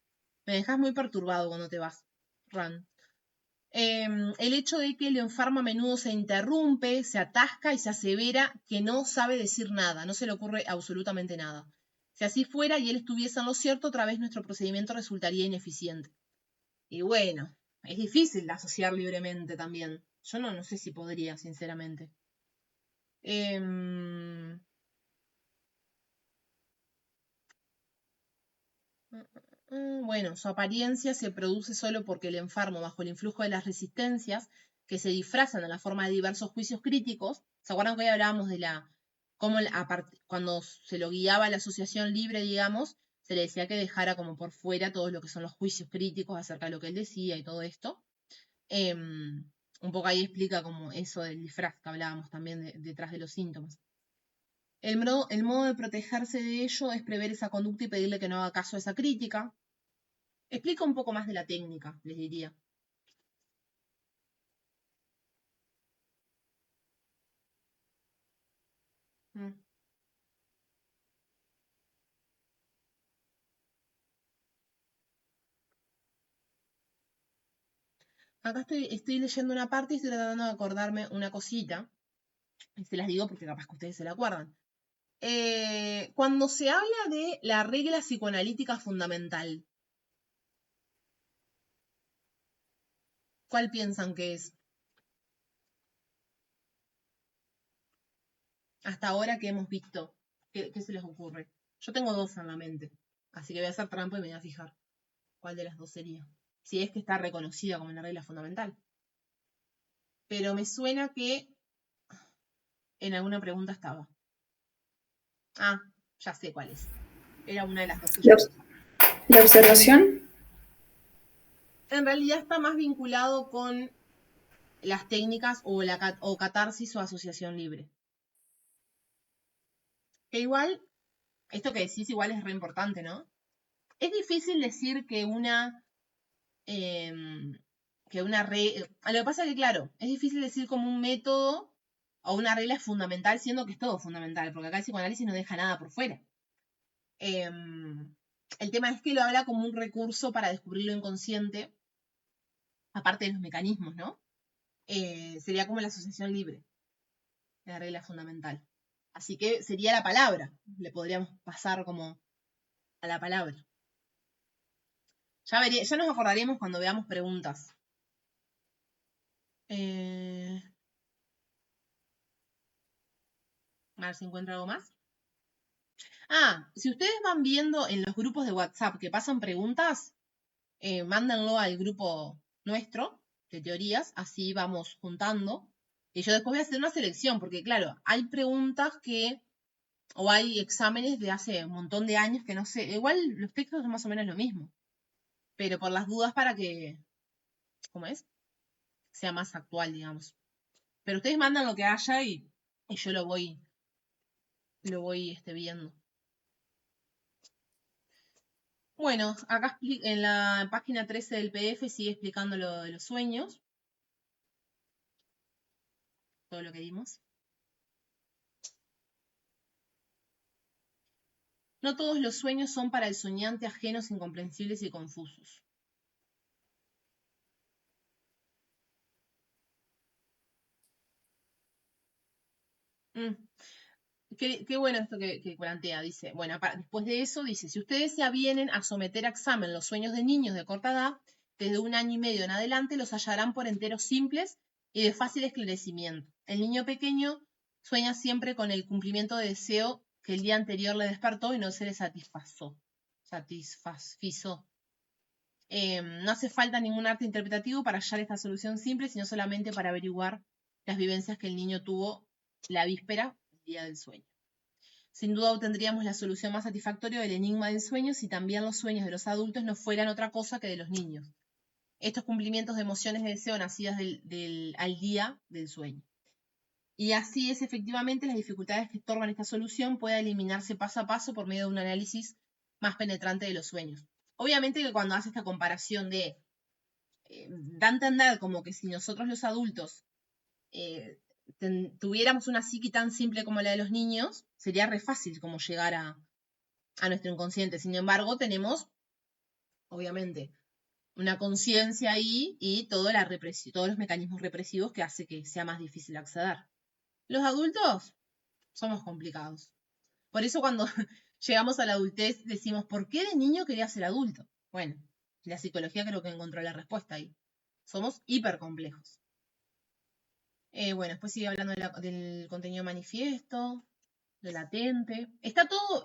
Me dejas muy perturbado cuando te vas. Ran. El hecho de que el enfermo a menudo se interrumpe, se atasca y se asevera que no sabe decir nada, no se le ocurre absolutamente nada. Si así fuera y él estuviese en lo cierto, otra vez nuestro procedimiento resultaría ineficiente. Y bueno, es difícil de asociar libremente también. Yo no sé si podría, sinceramente. Bueno, su apariencia se produce solo porque el enfermo, bajo el influjo de las resistencias, que se disfrazan en la forma de diversos juicios críticos, ¿se acuerdan que hoy hablábamos de cómo cuando se lo guiaba a la asociación libre, digamos, se le decía que dejara como por fuera todo lo que son los juicios críticos acerca de lo que él decía y todo esto? Un poco ahí explica como eso del disfraz que hablábamos también detrás de los síntomas. El modo de protegerse de ello es prever esa conducta y pedirle que no haga caso a esa crítica. Explica un poco más de la técnica, les diría. Acá estoy leyendo una parte y estoy tratando de acordarme una cosita. Y se las digo porque capaz que ustedes se la acuerdan. Cuando se habla de la regla psicoanalítica fundamental, ¿cuál piensan que es? Hasta ahora que hemos visto, ¿qué se les ocurre? Yo tengo dos en la mente, así que voy a hacer trampa y me voy a fijar cuál de las dos sería. Si es que está reconocida como la regla fundamental. Pero me suena que en alguna pregunta estaba. Ah, ya sé cuál es. Era una de las dos. ¿La observación? En realidad está más vinculado con las técnicas o catarsis o asociación libre. Que igual, esto que decís igual es re importante, ¿no? Es difícil decir que una lo que pasa es que, claro, es difícil decir como un método o una regla es fundamental, siendo que es todo fundamental, porque acá el psicoanálisis no deja nada por fuera. El tema es que lo habla como un recurso para descubrir lo inconsciente, aparte de los mecanismos, ¿no? Sería como la asociación libre, la regla fundamental. Así que sería la palabra, le podríamos pasar como a la palabra. Ya nos acordaremos cuando veamos preguntas. A ver si encuentro algo más. Si ustedes van viendo en los grupos de WhatsApp que pasan preguntas, mándenlo al grupo nuestro de teorías, así vamos juntando. Y yo después voy a hacer una selección, porque claro, hay preguntas o hay exámenes de hace un montón de años que no sé, igual los textos son más o menos lo mismo, pero por las dudas para que, ¿cómo es? Sea más actual, digamos. Pero ustedes mandan lo que haya y yo lo voy viendo. Bueno, acá en la página 13 del PDF sigue explicando lo de los sueños. Todo lo que dimos. No todos los sueños son para el soñante ajenos, incomprensibles y confusos. Qué bueno esto que plantea. Dice, bueno, después de eso dice, si ustedes se avienen a someter a examen los sueños de niños de corta edad, desde 1 año y medio en adelante los hallarán por enteros simples y de fácil esclarecimiento. El niño pequeño sueña siempre con el cumplimiento de deseo que el día anterior le despertó y no se le satisfizo. No hace falta ningún arte interpretativo para hallar esta solución simple, sino solamente para averiguar las vivencias que el niño tuvo la víspera, el día del sueño. Sin duda obtendríamos la solución más satisfactoria del enigma del sueño si también los sueños de los adultos no fueran otra cosa que de los niños. Estos cumplimientos de emociones de deseo nacidas al día del sueño. Y así es efectivamente las dificultades que estorban esta solución pueda eliminarse paso a paso por medio de un análisis más penetrante de los sueños. Obviamente que cuando hace esta comparación da a entender como que si nosotros los adultos tuviéramos una psique tan simple como la de los niños, sería re fácil como llegar a nuestro inconsciente. Sin embargo, tenemos, obviamente, una conciencia ahí y todos los mecanismos represivos que hace que sea más difícil acceder. Los adultos somos complicados. Por eso cuando llegamos a la adultez, decimos, ¿por qué de niño quería ser adulto? Bueno, la psicología creo que encontró la respuesta ahí. Somos hipercomplejos. Bueno, después sigue hablando del contenido manifiesto, de latente. Está todo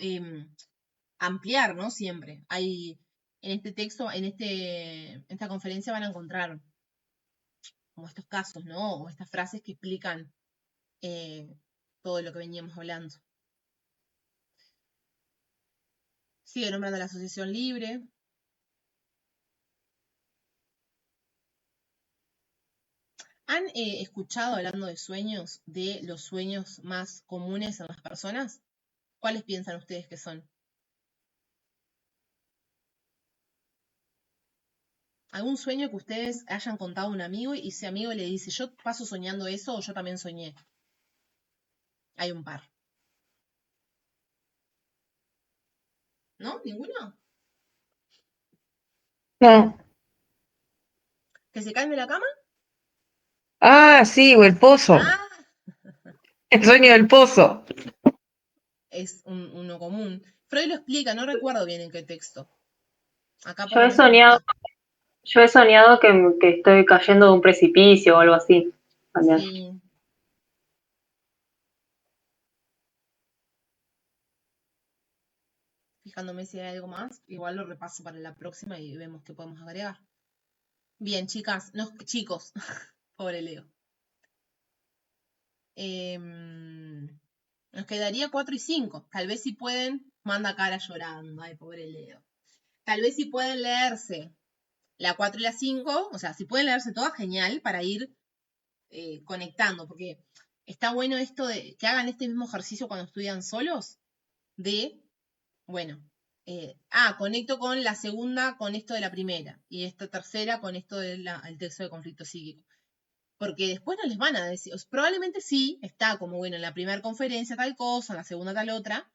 ampliar, ¿no? Siempre. Hay, en este texto, en esta conferencia van a encontrar como estos casos, ¿no? O estas frases que explican todo lo que veníamos hablando. Sigue nombrando la asociación libre. ¿Han escuchado hablando de sueños, de los sueños más comunes en las personas? ¿Cuáles piensan ustedes que son? ¿Algún sueño que ustedes hayan contado a un amigo y ese amigo le dice, yo paso soñando eso o yo también soñé? Hay un par. ¿No? ¿Ninguno? No. ¿Que se caen de la cama? Ah, sí, o el pozo. Ah, El sueño del pozo. es uno común. Freud lo explica, no recuerdo bien en qué texto. Acá por Yo lo he menos no soñado, está. yo he soñado que estoy cayendo de un precipicio o algo así. También. Sí. Fijándome si hay algo más, igual lo repaso para la próxima y vemos qué podemos agregar. Bien, chicas, no, chicos, pobre Leo. Nos quedaría 4 y 5. Tal vez si pueden, manda cara llorando. Ay, pobre Leo. Tal vez si pueden leerse la 4 y la 5, o sea, si pueden leerse todas, genial, para ir conectando, porque está bueno esto de que hagan este mismo ejercicio cuando estudian solos, de, bueno, conecto con la segunda con esto de la primera, y esta tercera con esto del texto de conflicto psíquico. Porque después no les van a decir, probablemente sí, está como, bueno, en la primera conferencia tal cosa, en la segunda tal otra,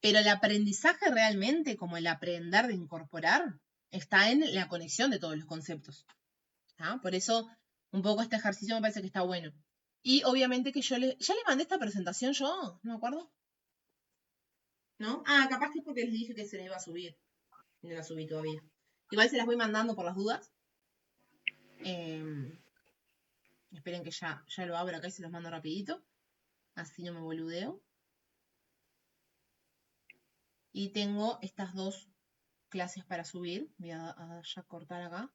pero el aprendizaje realmente, como el aprender de incorporar, está en la conexión de todos los conceptos. Por eso, un poco este ejercicio me parece que está bueno. Y obviamente que ya le mandé esta presentación yo, no me acuerdo. ¿No? Capaz que es porque les dije que se la iba a subir. No la subí todavía. Igual se las voy mandando por las dudas. Esperen que ya lo abro acá y se los mando rapidito. Así no me boludeo. Y tengo estas dos clases para subir. Voy a ya cortar acá.